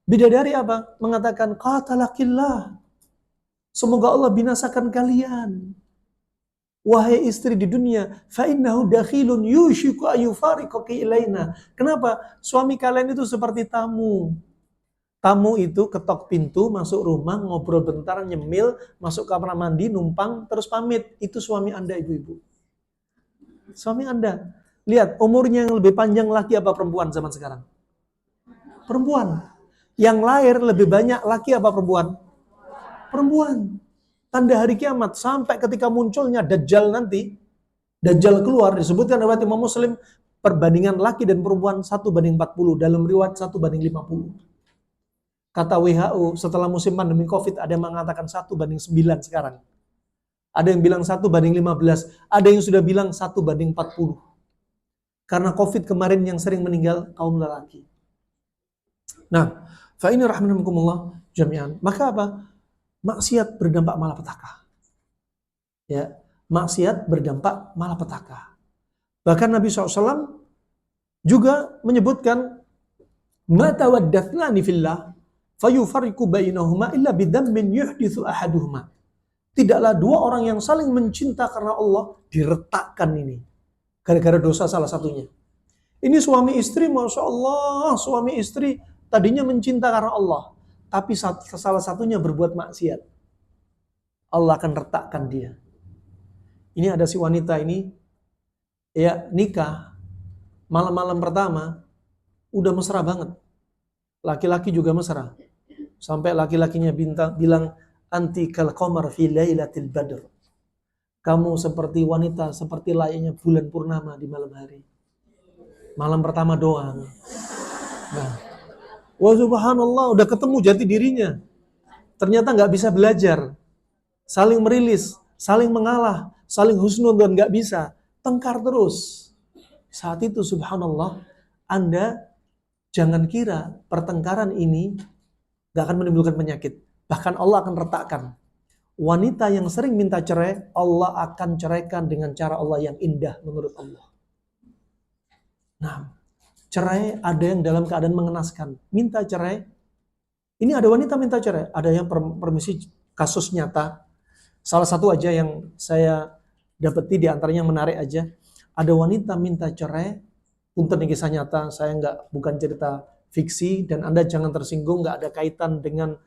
bidadari apa? Mengatakan qatalakillah. Semoga Allah binasakan kalian. Wahai istri di dunia, fa innahu dakhilun yushiku ayufariqaki ilaina. Kenapa? Suami kalian itu seperti tamu. Tamu itu ketok pintu, masuk rumah, ngobrol bentar, nyemil, masuk kamar mandi, numpang, terus pamit. Itu suami Anda, ibu-ibu. Suami Anda. Lihat, umurnya yang lebih panjang laki apa perempuan zaman sekarang? Perempuan. Yang lahir lebih banyak laki apa perempuan? Perempuan. Tanda hari kiamat sampai ketika munculnya Dajjal nanti, Dajjal keluar disebutkan oleh Imam Muslim perbandingan laki dan perempuan 1:40, dalam riwayat 1:50. Kata WHO setelah musim pandemi Covid ada yang mengatakan 1:9 sekarang. Ada yang bilang 1:15, ada yang sudah bilang 1:40. Karena Covid kemarin yang sering meninggal kaum lelaki. Nah, fa ini rahmanakumullah jami'an. Maka apa? Maksiat berdampak malapetaka. Ya, maksiat berdampak malapetaka. Bahkan Nabi SAW juga menyebutkan ma tawaddathlani fillah fayufarriqu bainahuma illa bidambin yuhditsu ahaduhuma. Tidaklah dua orang yang saling mencinta karena Allah diretakkan ini gara-gara dosa salah satunya. Ini suami istri, Masya Allah, suami istri tadinya mencinta karena Allah, tapi salah satunya berbuat maksiat. Allah akan retakkan dia. Ini ada si wanita ini, ya nikah, malam-malam pertama, udah mesra banget. Laki-laki juga mesra. Sampai laki-lakinya bilang, anti kal qamar fi lailatul badr. Kamu seperti wanita, seperti layaknya bulan purnama di malam hari. Malam pertama doang. Nah, wah subhanallah, udah ketemu jati dirinya. Ternyata nggak bisa belajar. Saling merilis, saling mengalah, saling husnudon, nggak bisa. Tengkar terus. Saat itu subhanallah, Anda jangan kira pertengkaran ini nggak akan menimbulkan penyakit. Bahkan Allah akan retakkan. Wanita yang sering minta cerai, Allah akan ceraikan dengan cara Allah yang indah menurut Allah. Nah, cerai ada yang dalam keadaan mengenaskan. Minta cerai, ini ada wanita minta cerai, ada yang permisi kasus nyata. Salah satu aja yang saya dapeti di antaranya yang menarik aja. Ada wanita minta cerai, punten ini kisah nyata, saya bukan cerita fiksi, dan Anda jangan tersinggung, nggak ada kaitan dengan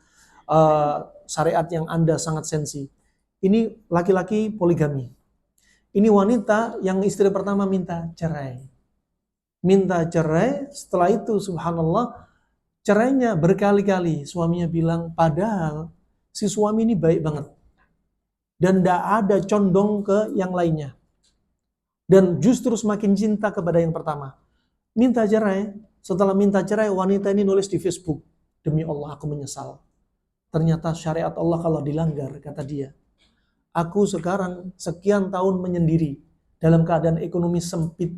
syariat yang Anda sangat sensi. Ini laki-laki poligami. Ini wanita yang istri pertama minta cerai. Minta cerai, setelah itu subhanallah, cerainya berkali-kali. Suaminya bilang, padahal si suami ini baik banget. Dan tidak ada condong ke yang lainnya. Dan justru semakin cinta kepada yang pertama. Minta cerai, setelah minta cerai, wanita ini nulis di Facebook, demi Allah aku menyesal. Ternyata syariat Allah kalau dilanggar, kata dia. Aku sekarang sekian tahun menyendiri, dalam keadaan ekonomi sempit.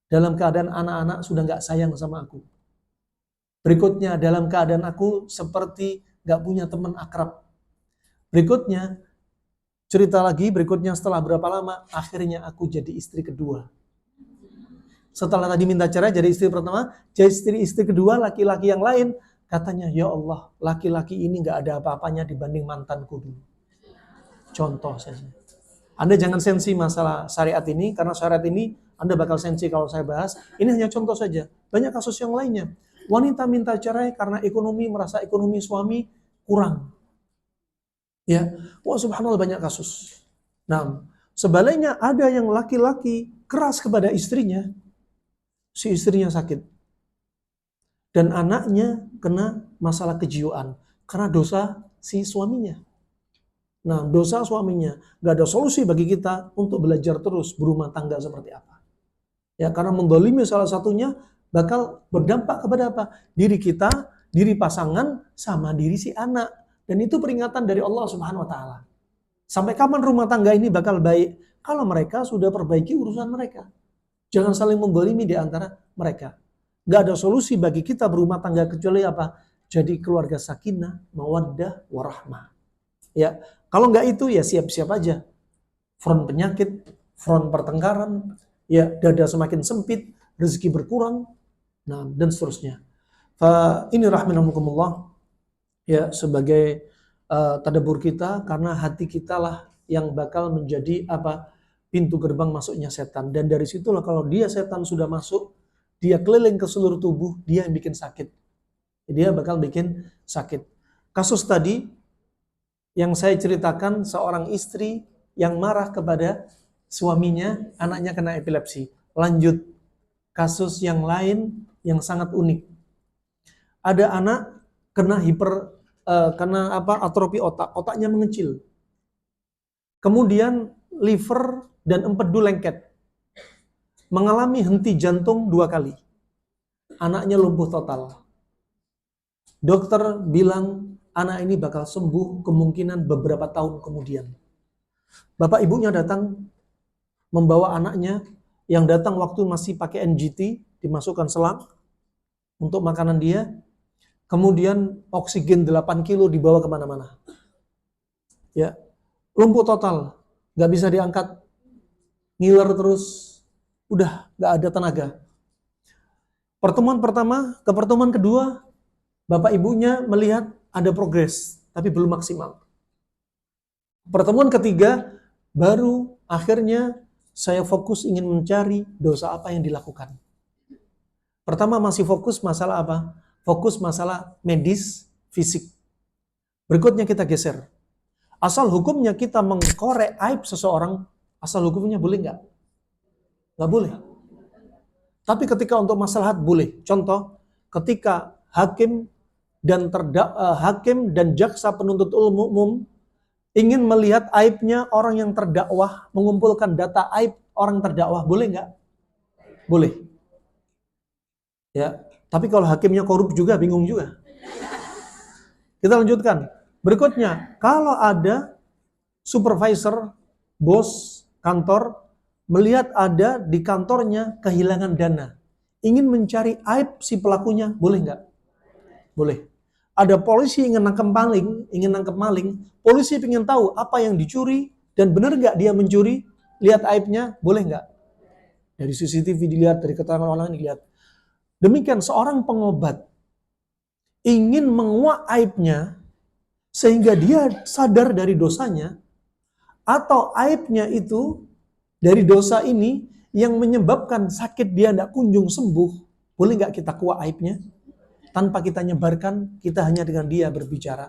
Dalam keadaan anak-anak sudah nggak sayang sama aku. Berikutnya, dalam keadaan aku seperti nggak punya teman akrab. Berikutnya, cerita lagi, berikutnya setelah berapa lama, akhirnya aku jadi istri kedua. Setelah tadi minta cerai, jadi istri pertama, jadi istri kedua, laki-laki yang lain, katanya, ya Allah, laki-laki ini nggak ada apa-apanya dibanding mantanku dulu. Contoh saja. Anda jangan sensi masalah syariat ini, karena syariat ini Anda bakal sensi kalau saya bahas. Ini hanya contoh saja. Banyak kasus yang lainnya. Wanita minta cerai karena ekonomi, merasa ekonomi suami kurang. Ya, wah subhanallah banyak kasus. Nah, sebaliknya ada yang laki-laki keras kepada istrinya, si istrinya sakit. Dan anaknya kena masalah kejiwaan karena dosa si suaminya. Nah, dosa suaminya. Gak ada solusi bagi kita untuk belajar terus berumah tangga seperti apa. Ya, karena mendolimi salah satunya bakal berdampak kepada apa? Diri kita, diri pasangan, sama diri si anak. Dan itu peringatan dari Allah Subhanahu wa Ta'ala. Sampai kapan rumah tangga ini bakal baik? Kalau mereka sudah perbaiki urusan mereka. Jangan saling mendolimi di antara mereka. Gak ada solusi bagi kita berumah tangga kecuali apa? Jadi keluarga sakinah, mawaddah, warahmah. Ya, kalau nggak itu ya siap-siap aja. Front penyakit, front pertengkaran, ya dada semakin sempit, rezeki berkurang, nah dan seterusnya. Ini rahimahumullah ya sebagai tadabbur kita, karena hati kita lah yang bakal menjadi apa? Pintu gerbang masuknya setan. Dan dari situlah kalau dia setan sudah masuk, dia keliling ke seluruh tubuh, dia yang bikin sakit. Dia bakal bikin sakit. Kasus tadi yang saya ceritakan, seorang istri yang marah kepada suaminya, anaknya kena epilepsi. Lanjut, kasus yang lain yang sangat unik. Ada anak kena atrofi otak, otaknya mengecil. Kemudian liver dan empedu lengket. Mengalami henti jantung 2 kali. Anaknya lumpuh total. Dokter bilang anak ini bakal sembuh kemungkinan beberapa tahun kemudian. Bapak ibunya datang membawa anaknya, yang datang waktu masih pakai NGT, dimasukkan selang untuk makanan dia. Kemudian oksigen 8 kilo dibawa kemana-mana. Ya, lumpuh total, nggak bisa diangkat, ngiler terus, udah nggak ada tenaga. Pertemuan pertama ke pertemuan kedua, bapak ibunya melihat ada progres, tapi belum maksimal. Pertemuan ketiga, baru akhirnya saya fokus ingin mencari dosa apa yang dilakukan. Pertama masih fokus masalah apa? Fokus masalah medis, fisik. Berikutnya kita geser. Asal hukumnya kita mengkorek aib seseorang, asal hukumnya boleh nggak? Nggak boleh. Tapi ketika untuk maslahat boleh. Contoh, ketika hakim dan jaksa penuntut umum ingin melihat aibnya orang yang terdakwah, mengumpulkan data aib orang terdakwah, boleh nggak? Boleh. Ya, tapi kalau hakimnya korup juga bingung juga. Kita lanjutkan. Berikutnya, kalau ada supervisor, bos kantor melihat ada di kantornya kehilangan dana, ingin mencari aib si pelakunya, boleh nggak? Boleh. Ada polisi ingin nangkep maling, polisi ingin tahu apa yang dicuri dan benar nggak dia mencuri, lihat aibnya, boleh nggak? Dari CCTV dilihat, dari keterangan orang dilihat. Demikian seorang pengobat ingin menguak aibnya sehingga dia sadar dari dosanya, atau aibnya itu dari dosa ini yang menyebabkan sakit dia tidak kunjung sembuh, boleh nggak kita kuak aibnya? Tanpa kita nyebarkan, kita hanya dengan dia berbicara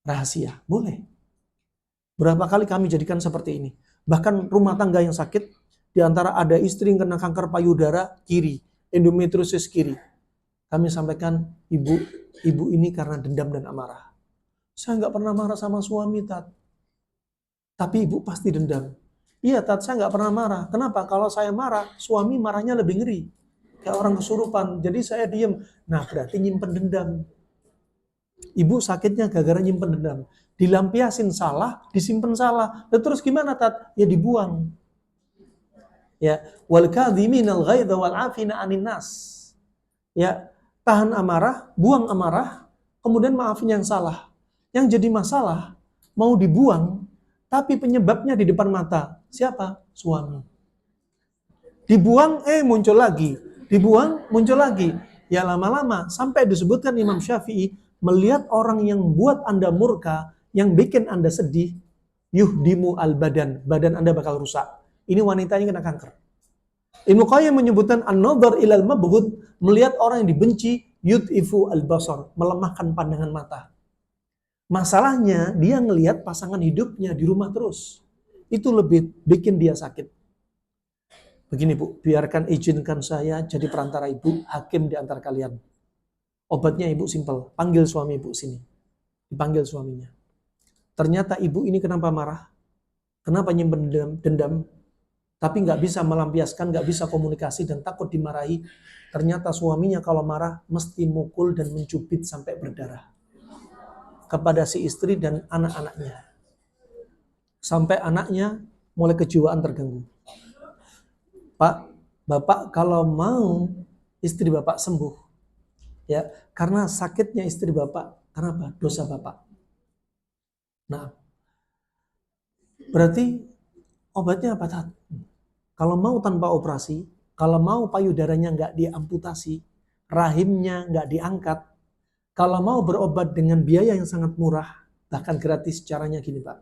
rahasia. Boleh. Berapa kali kami jadikan seperti ini. Bahkan rumah tangga yang sakit, di antara ada istri yang kena kanker payudara kiri, endometriosis kiri. Kami sampaikan, ibu ini karena dendam dan amarah. Saya nggak pernah marah sama suami, Tat. Tapi ibu pasti dendam. Iya, Tat, saya nggak pernah marah. Kenapa? Kalau saya marah, suami marahnya lebih ngeri. Kayak orang kesurupan. Jadi saya diem. Nah, berarti nyimpen dendam. Ibu sakitnya gara-gara nyimpen dendam. Dilampiasin salah, disimpan salah. Dan terus gimana, Tat? Ya dibuang. Ya, wal kadhiminal ghaidha wal 'afina 'anil nas. Ya, tahan amarah, buang amarah, kemudian maafin yang salah. Yang jadi masalah mau dibuang, tapi penyebabnya di depan mata. Siapa? Suami. Dibuang, muncul lagi. Dibuang, muncul lagi. Ya lama-lama, sampai disebutkan Imam Syafi'i, melihat orang yang buat Anda murka, yang bikin Anda sedih, yuhdimu al-badan. Badan Anda bakal rusak. Ini wanitanya kena kanker. Ibnu Qayyim menyebutkan an-nadhar ilal mabghud, melihat orang yang dibenci, yud'ifu al-basar, melemahkan pandangan mata. Masalahnya dia ngelihat pasangan hidupnya di rumah terus. Itu lebih bikin dia sakit. Begini Bu, biarkan izinkan saya jadi perantara Ibu, hakim di antara kalian. Obatnya Ibu simpel, panggil suami Ibu sini. Dipanggil suaminya. Ternyata Ibu ini kenapa marah? Kenapa nyimpen dendam? Tapi nggak bisa melampiaskan, nggak bisa komunikasi dan takut dimarahi. Ternyata suaminya kalau marah mesti mukul dan mencubit sampai berdarah kepada si istri dan anak-anaknya. Sampai anaknya mulai kejiwaan terganggu. Pak, Bapak kalau mau istri Bapak sembuh, ya karena sakitnya istri Bapak, kenapa? Dosa Bapak. Nah, berarti obatnya apa? Kalau mau tanpa operasi, kalau mau payudaranya nggak diamputasi, rahimnya nggak diangkat, kalau mau berobat dengan biaya yang sangat murah, bahkan gratis, caranya gini Pak.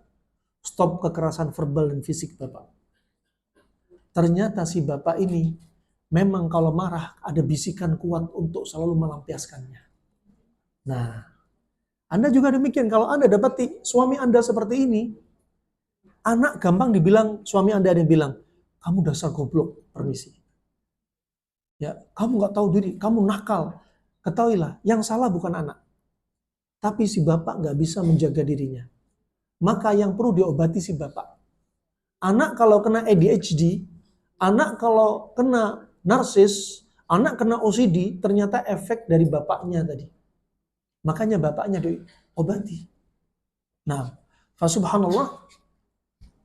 Stop kekerasan verbal dan fisik Bapak. Ternyata si Bapak ini memang kalau marah ada bisikan kuat untuk selalu melampiaskannya. Nah, Anda juga demikian. Kalau Anda dapati suami Anda seperti ini, anak gampang dibilang, suami Anda ada yang bilang, kamu dasar goblok, permisi. Ya, kamu nggak tahu diri, kamu nakal. Ketahuilah, yang salah bukan anak. Tapi si bapak nggak bisa menjaga dirinya. Maka yang perlu diobati si bapak. Anak kalau kena ADHD, anak kalau kena narsis, anak kena OCD, ternyata efek dari bapaknya tadi. Makanya bapaknya diobati. Nah, subhanallah,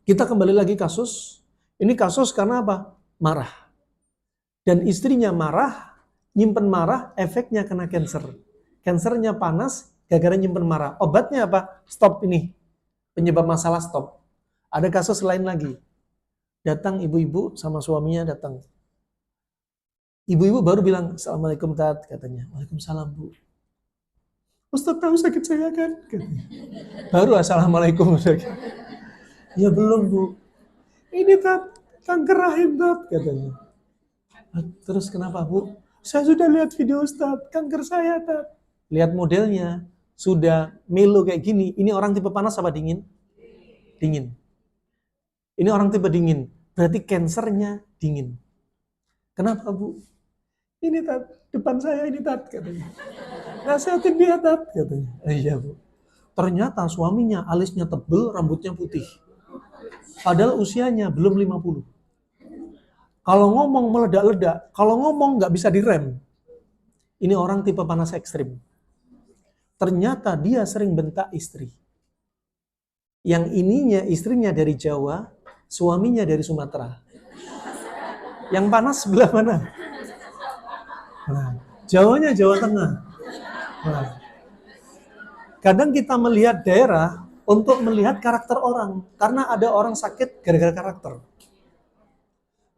kita kembali lagi kasus. Ini kasus karena apa? Marah. Dan istrinya marah, nyimpen marah, efeknya kena cancer. Cancernya panas, gara-gara nyimpen marah. Obatnya apa? Stop ini. Penyebab masalah stop. Ada kasus lain lagi. Datang ibu-ibu sama suaminya datang. Ibu-ibu baru bilang, Assalamualaikum Tat, katanya. Waalaikumsalam Bu. Ustaz tahu sakit saya kan? Katanya. Baru Assalamualaikum. Ya belum Bu. Ini Tat, kanker rahim Tat, katanya. Terus kenapa Bu? Saya sudah lihat video Ustaz, kanker saya Tat. Lihat modelnya, sudah melo kayak gini. Ini orang tipe panas apa dingin? Dingin. Ini orang tipe dingin, berarti kansernya dingin. Kenapa Bu? Ini Tat, depan saya ini Tat, katanya. Nasihatin dia Tat, katanya. Iya Bu. Ternyata suaminya alisnya tebel, rambutnya putih. Padahal usianya belum 50. Kalau ngomong meledak-ledak, kalau ngomong nggak bisa direm. Ini orang tipe panas ekstrim. Ternyata dia sering bentak istri. Yang ininya istrinya dari Jawa, suaminya dari Sumatera. Yang panas sebelah mana? Nah, Jawanya Jawa Tengah. Nah, kadang kita melihat daerah untuk melihat karakter orang. Karena ada orang sakit gara-gara karakter.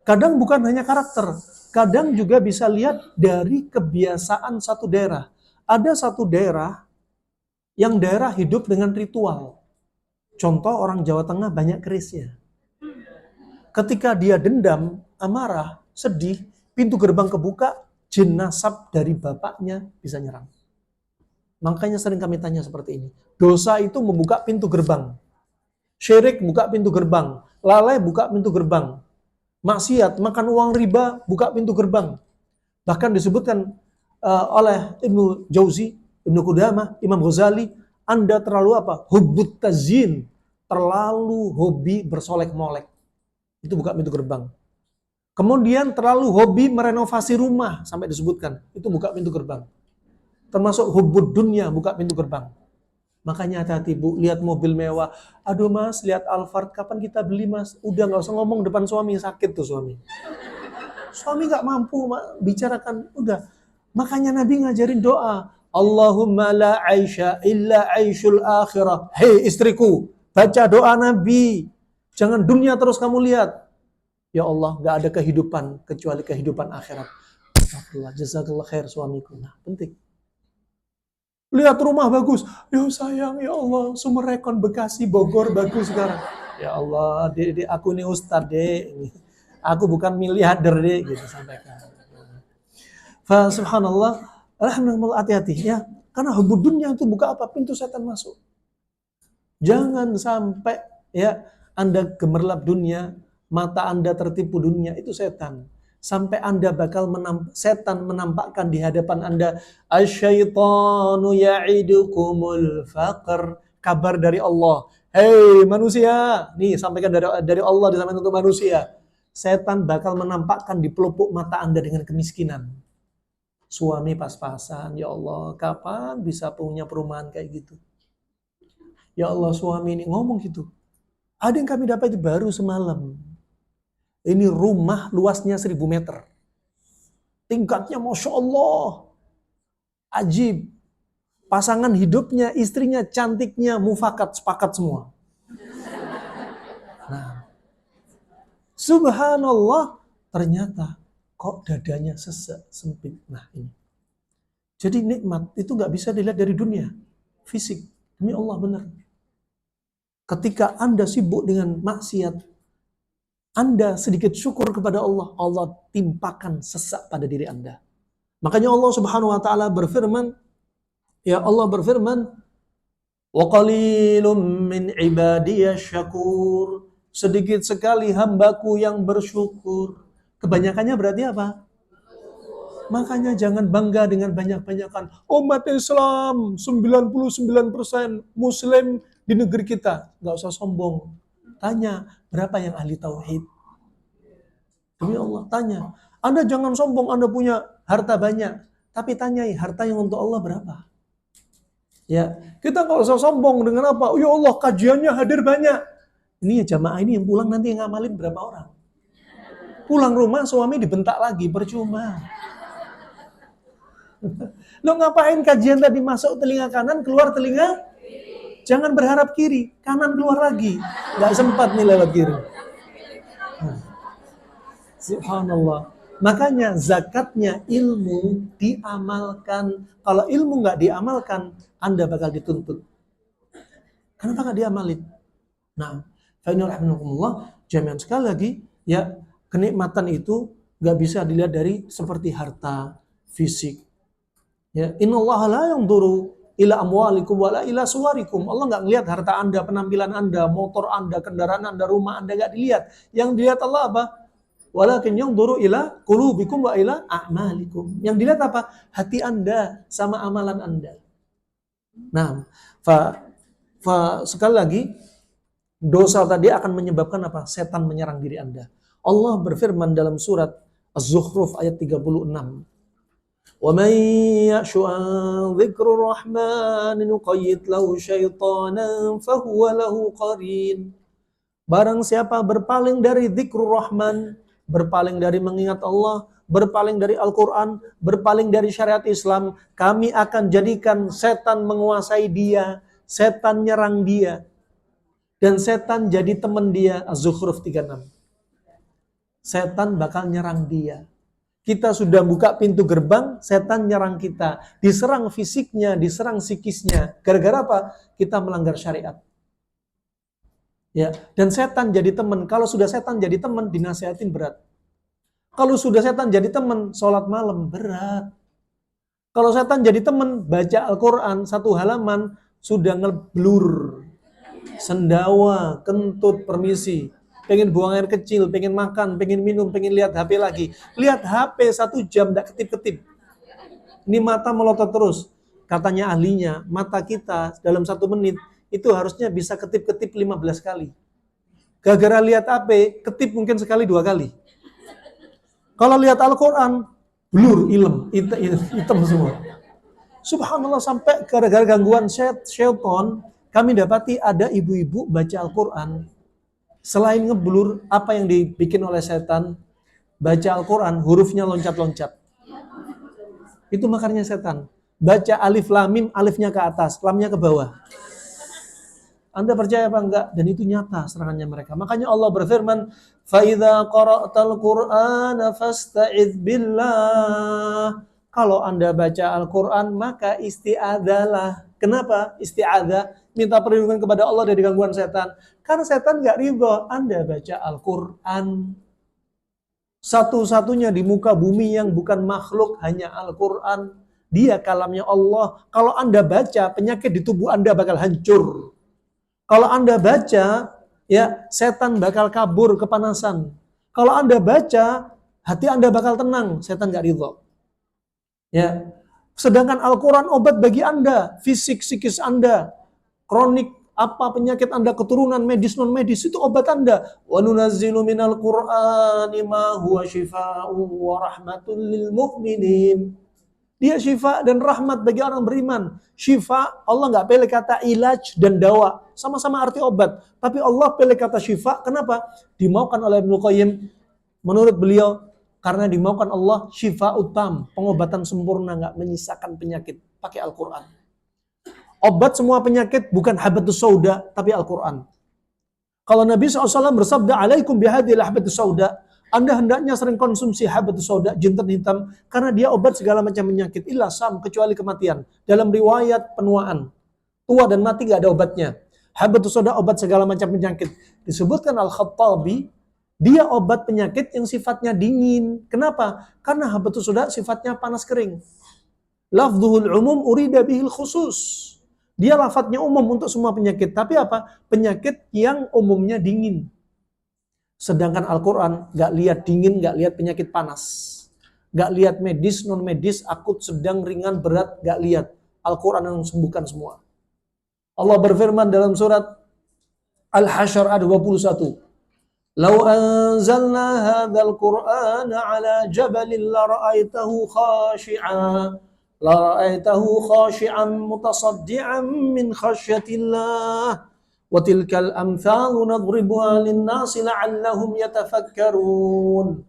Kadang bukan hanya karakter, kadang juga bisa lihat dari kebiasaan satu daerah. Ada satu daerah yang daerah hidup dengan ritual. Contoh orang Jawa Tengah banyak kerisnya. Ketika dia dendam, amarah, sedih, pintu gerbang kebuka, jin nasab dari bapaknya bisa nyerang. Makanya sering kami tanya seperti ini. Dosa itu membuka pintu gerbang. Syirik buka pintu gerbang. Lalai buka pintu gerbang. Maksiat, makan uang riba, buka pintu gerbang. Bahkan disebutkan oleh Ibnu Jauzi, Ibnu Qudamah, Imam Ghazali, Anda terlalu apa? Hubbut tazyin, terlalu hobi bersolek-molek. Itu buka pintu gerbang. Kemudian terlalu hobi merenovasi rumah, sampai disebutkan, itu buka pintu gerbang. Termasuk hubbud dunya, buka pintu gerbang. Makanya hati-hati Bu, lihat mobil mewah. Aduh Mas, lihat Alphard, kapan kita beli Mas? Udah gak usah ngomong depan suami, sakit tuh suami. Suami gak mampu bicarakan, udah. Makanya Nabi ngajarin doa. Allahumma la aisha illa aishul akhirah. Hei istriku, baca doa Nabi. Jangan dunia terus kamu lihat. Ya Allah, gak ada kehidupan kecuali kehidupan akhirat. Jazakallah khair suamiku. Nah, penting. Lihat rumah bagus. Ya sayang, ya Allah, Summerekon, Bekasi, Bogor bagus sekarang. Ya Allah, dek, aku nih ustadz, dek. Aku bukan miliarder, dek, gitu sampaikan. Subhanallah, alhamdulillah, hati-hati ya. Karena hubud dunia itu buka apa? Pintu setan masuk. Jangan sampai ya Anda gemerlap dunia, mata Anda tertipu dunia, itu setan. Sampai Anda bakal setan menampakkan di hadapan Anda, asyaitanu ya'idukumul faqr, kabar dari Allah. Hei manusia, nih sampaikan dari Allah disampaikan untuk manusia. Setan bakal menampakkan di pelupuk mata Anda dengan kemiskinan. Suami pas-pasan, ya Allah, kapan bisa punya perumahan kayak gitu? Ya Allah, suami ini ngomong gitu. Ada yang kami dapat baru semalam. Ini rumah luasnya 1000 meter. Tingkatnya Masya Allah. Ajib. Pasangan hidupnya, istrinya, cantiknya, mufakat, sepakat semua. Nah, subhanallah, ternyata kok dadanya sesek, sempit. Nah ini. Jadi nikmat itu nggak bisa dilihat dari dunia. Fisik. Demi Allah benar. Ketika Anda sibuk dengan maksiat, Anda sedikit syukur kepada Allah, Allah timpakan sesak pada diri Anda. Makanya Allah Subhanahu wa taala berfirman, ya Allah berfirman, wa qalilum min ibadiyasy syakur. Sedikit sekali hambaku yang bersyukur. Kebanyakannya berarti apa? Makanya jangan bangga dengan banyak-banyakan. Umat Islam 99% Muslim di negeri kita. Nggak usah sombong. Tanya, berapa yang ahli tauhid? Demi Allah, tanya. Anda jangan sombong, Anda punya harta banyak. Tapi tanyai, harta yang untuk Allah berapa? Ya, kita nggak usah sombong dengan apa? Ya Allah, kajiannya hadir banyak. Ini ya jamaah ini yang pulang nanti yang ngamalin berapa orang? Pulang rumah suami dibentak lagi, percuma. Lo ngapain kajian tadi masuk telinga kanan, keluar telinga? Jangan berharap kiri, kanan keluar lagi. Nggak sempat nih lewat kiri. Subhanallah. Makanya zakatnya ilmu diamalkan. Kalau ilmu nggak diamalkan, Anda bakal dituntut. Kenapa nggak diamalin? Nah, fa'inalhamdulillah, jami'an sekali lagi, ya kenikmatan itu nggak bisa dilihat dari seperti harta, fisik. Ya, innallaha la yanzuru ila amwalikum wala ila suwarikum. Allah nggak ngelihat harta Anda, penampilan Anda, motor Anda, kendaraan Anda, rumah Anda, nggak dilihat. Yang dilihat Allah apa? Walakin yanzuru ila qulubikum wa ila a'malikum. Yang dilihat apa? Hati Anda sama amalan Anda. Nah, sekali lagi, dosa tadi akan menyebabkan apa? Setan menyerang diri Anda. Allah berfirman dalam surat Az-Zukhruf ayat 36. وَمَنْ يَعْشُ عَنْ ذِكْرِ الرَّحْمَنِ نُقَيِّضْ لَهُ شَيْطَانًا فَهُوَ لَهُ قَرِينٌ. Barang siapa berpaling dari dzikrur Rahman, berpaling dari mengingat Allah, berpaling dari Al-Quran, berpaling dari syariat Islam, kami akan jadikan setan menguasai dia, setan nyerang dia, dan setan jadi teman dia. Az-Zukhruf 36. Setan bakal nyerang dia. Kita sudah buka pintu gerbang, setan nyerang kita. Diserang fisiknya, diserang psikisnya. Gara-gara apa? Kita melanggar syariat. Ya, dan setan jadi teman. Kalau sudah setan jadi teman, dinasihatin berat. Kalau sudah setan jadi teman, sholat malam berat. Kalau setan jadi teman, baca Al-Quran, 1 halaman, sudah ngeblur. Sendawa, kentut, permisi. Pengen buang air kecil, pengen makan, pengen minum, pengen lihat HP lagi. Lihat HP 1 jam, gak ketip-ketip. Ini mata melotot terus. Katanya ahlinya, mata kita dalam 1 menit, itu harusnya bisa ketip-ketip 15 kali. Gara-gara lihat HP, ketip mungkin sekali 2 kali. Kalau lihat Al-Quran, blur, ilem, hitam semua. Subhanallah, sampai gara-gara gangguan syaitan, kami dapati ada ibu-ibu baca Al-Quran. Selain ngeblur, apa yang dibikin oleh setan? Baca Al-Quran, hurufnya loncat-loncat. Itu makarnya setan. Baca alif lam mim, alifnya ke atas, lamnya ke bawah. Anda percaya apa enggak? Dan itu nyata serangannya mereka. Makanya Allah berfirman, فَإِذَا قَرَأْتَ الْقُرْآنَ فَاسْتَعِذْ بِاللَّهِ Kalau Anda baca Al-Quran, maka isti'adzalah. Kenapa isti'adzah? Minta perlindungan kepada Allah dari gangguan setan. Karena setan nggak ridho Anda baca Al-Quran. Satu-satunya di muka bumi yang bukan makhluk hanya Al-Quran. Dia kalamnya Allah. Kalau Anda baca, penyakit di tubuh Anda bakal hancur. Kalau Anda baca, ya setan bakal kabur kepanasan. Kalau Anda baca, hati Anda bakal tenang, setan nggak ridho. Ya. Sedangkan Al-Quran obat bagi Anda, fisik, psikis Anda, kronik, apa penyakit Anda, keturunan, medis, non-medis, itu obat Anda. Wa nunazzilu minal Qur'ani ma huwa shifaa'un wa rahmatun lil mu'minin. Dia syifa dan rahmat bagi orang beriman. Syifa, Allah nggak pilih kata ilaj dan dawa. Sama-sama arti obat. Tapi Allah pilih kata syifa, kenapa? Dimaukan oleh Ibnu Qayyim, menurut beliau, karena dimaukan Allah syifa utam, pengobatan sempurna, nggak menyisakan penyakit. Pakai Al-Quran. Obat semua penyakit bukan habatus sauda, tapi Al-Quran. Kalau Nabi SAW bersabda, alaikum bihadil habatus sauda, Anda hendaknya sering konsumsi habatus sauda, jinten hitam, karena dia obat segala macam penyakit. Illa sam, kecuali kematian. Dalam riwayat penuaan, tua dan mati nggak ada obatnya. Habatus sauda obat segala macam penyakit. Disebutkan Al-Khattabi, dia obat penyakit yang sifatnya dingin. Kenapa? Karena habatus sauda sifatnya panas kering. Lafdhuhul umum urida bihil khusus. Dia lafadznya umum untuk semua penyakit. Tapi apa? Penyakit yang umumnya dingin. Sedangkan Al-Quran nggak lihat dingin, nggak lihat penyakit panas. Nggak lihat medis, non-medis, akut, sedang, ringan, berat, nggak lihat. Al-Quran yang sembuhkan semua. Allah berfirman dalam surat Al-Hasyr ayat 21. Lau anzalna hadzal Qur'ana ala jabalin la ra'aitahu khashi'an mutasaddian min khasyatillah wa tilkal amthalu nadribuha lin-nasi la'allahum yatafakkarun.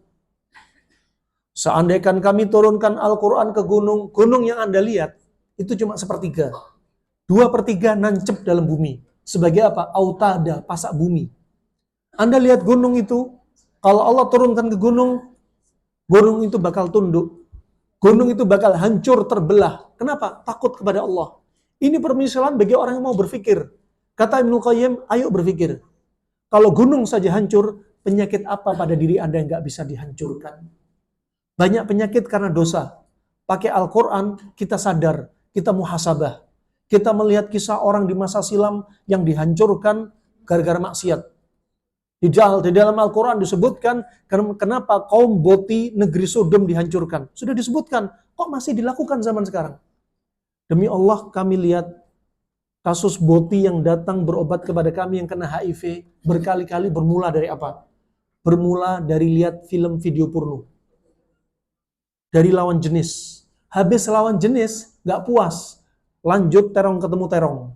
Seandainya kami turunkan Al-Quran ke gunung, gunung yang Anda lihat itu cuma sepertiga. 2/3 nancep dalam bumi. Sebagai apa? Autada, pasak bumi. Anda lihat gunung itu, kalau Allah turunkan ke gunung itu bakal tunduk. Gunung itu bakal hancur, terbelah. Kenapa? Takut kepada Allah. Ini permisalan bagi orang yang mau berpikir. Kata Ibnu Qayyim, ayo berpikir. Kalau gunung saja hancur, penyakit apa pada diri Anda yang nggak bisa dihancurkan? Banyak penyakit karena dosa. Pakai Al-Quran, kita sadar, kita muhasabah. Kita melihat kisah orang di masa silam yang dihancurkan gara-gara maksiat. Di dalam Al-Quran disebutkan kenapa kaum Boti negeri Sodom dihancurkan. Sudah disebutkan, kok masih dilakukan zaman sekarang? Demi Allah kami lihat kasus Boti yang datang berobat kepada kami yang kena HIV berkali-kali bermula dari apa? Bermula dari lihat film video porno. Dari lawan jenis. Habis lawan jenis, gak puas. Lanjut terong ketemu terong.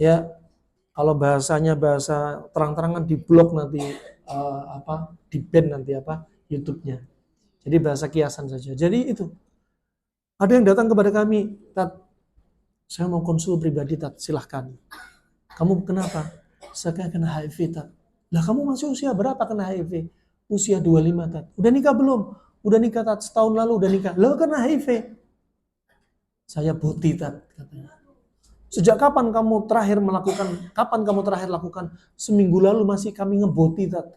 Ya, kalau bahasanya bahasa terang-terangan di blog nanti di ban nanti YouTube-nya. Jadi bahasa kiasan saja. Jadi itu. Ada yang datang kepada kami, Tat, saya mau konsul pribadi, Tat, silahkan. Kamu kenapa? Saya kena HIV, Tat. Lah kamu masih usia berapa kena HIV? Usia 25, Tat. Udah nikah belum? Udah nikah, Tat. Setahun lalu udah nikah. Lah kena HIV. Saya Boti, Tat, katanya. Sejak kapan kamu terakhir lakukan? Seminggu lalu masih kami ngeboti, Tat.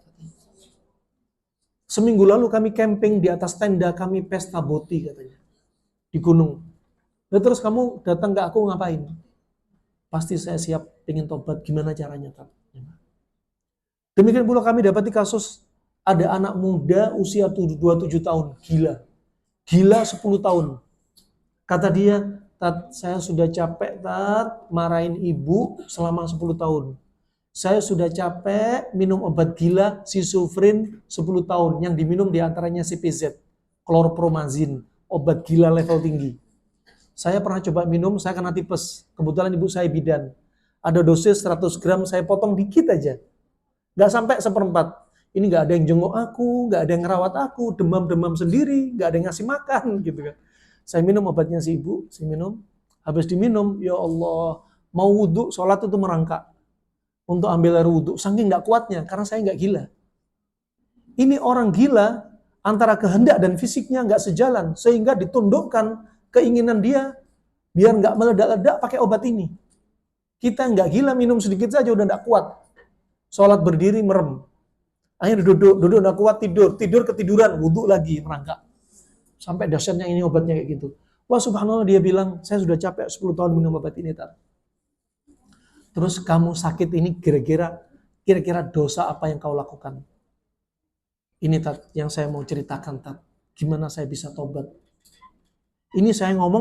Seminggu lalu kami camping di atas tenda, kami pesta boti, katanya. Di gunung. Lalu terus kamu datang ke aku ngapain? Pasti saya siap pengen tobat, gimana caranya, Tat? Demikian pula kami dapati kasus ada anak muda usia 27 tahun, gila 10 tahun. Kata dia, Tat, saya sudah capek, Tat, marahin ibu selama 10 tahun. Saya sudah capek minum obat gila, Sisufrin 10 tahun. Yang diminum diantaranya CPZ, klorpromazin, obat gila level tinggi. Saya pernah coba minum, saya kena tipes. Kebetulan ibu saya bidan. Ada dosis 100 gram, saya potong dikit aja. Gak sampai 1/4. Ini gak ada yang jenguk aku, gak ada yang ngerawat aku, demam-demam sendiri, gak ada yang ngasih makan, gitu kan. Saya minum obatnya si ibu, saya minum. Habis diminum, ya Allah, mau wudhu, sholat itu merangkak. Untuk ambil air wudhu, saking gak kuatnya, karena saya gak gila. Ini orang gila, antara kehendak dan fisiknya nggak sejalan, sehingga ditundukkan keinginan dia biar nggak meledak-ledak pakai obat ini. Kita nggak gila, minum sedikit saja udah nggak kuat. Sholat berdiri merem. Akhirnya duduk nggak kuat, tidur ketiduran, wudhu lagi merangkak. Sampai dahsyatnya ini obatnya kayak gitu. Wah subhanallah, dia bilang, saya sudah capek 10 tahun minum obat ini, Tat. Terus kamu sakit ini kira-kira dosa apa yang kau lakukan? Ini Tat, yang saya mau ceritakan Tat. Gimana saya bisa tobat? Ini saya ngomong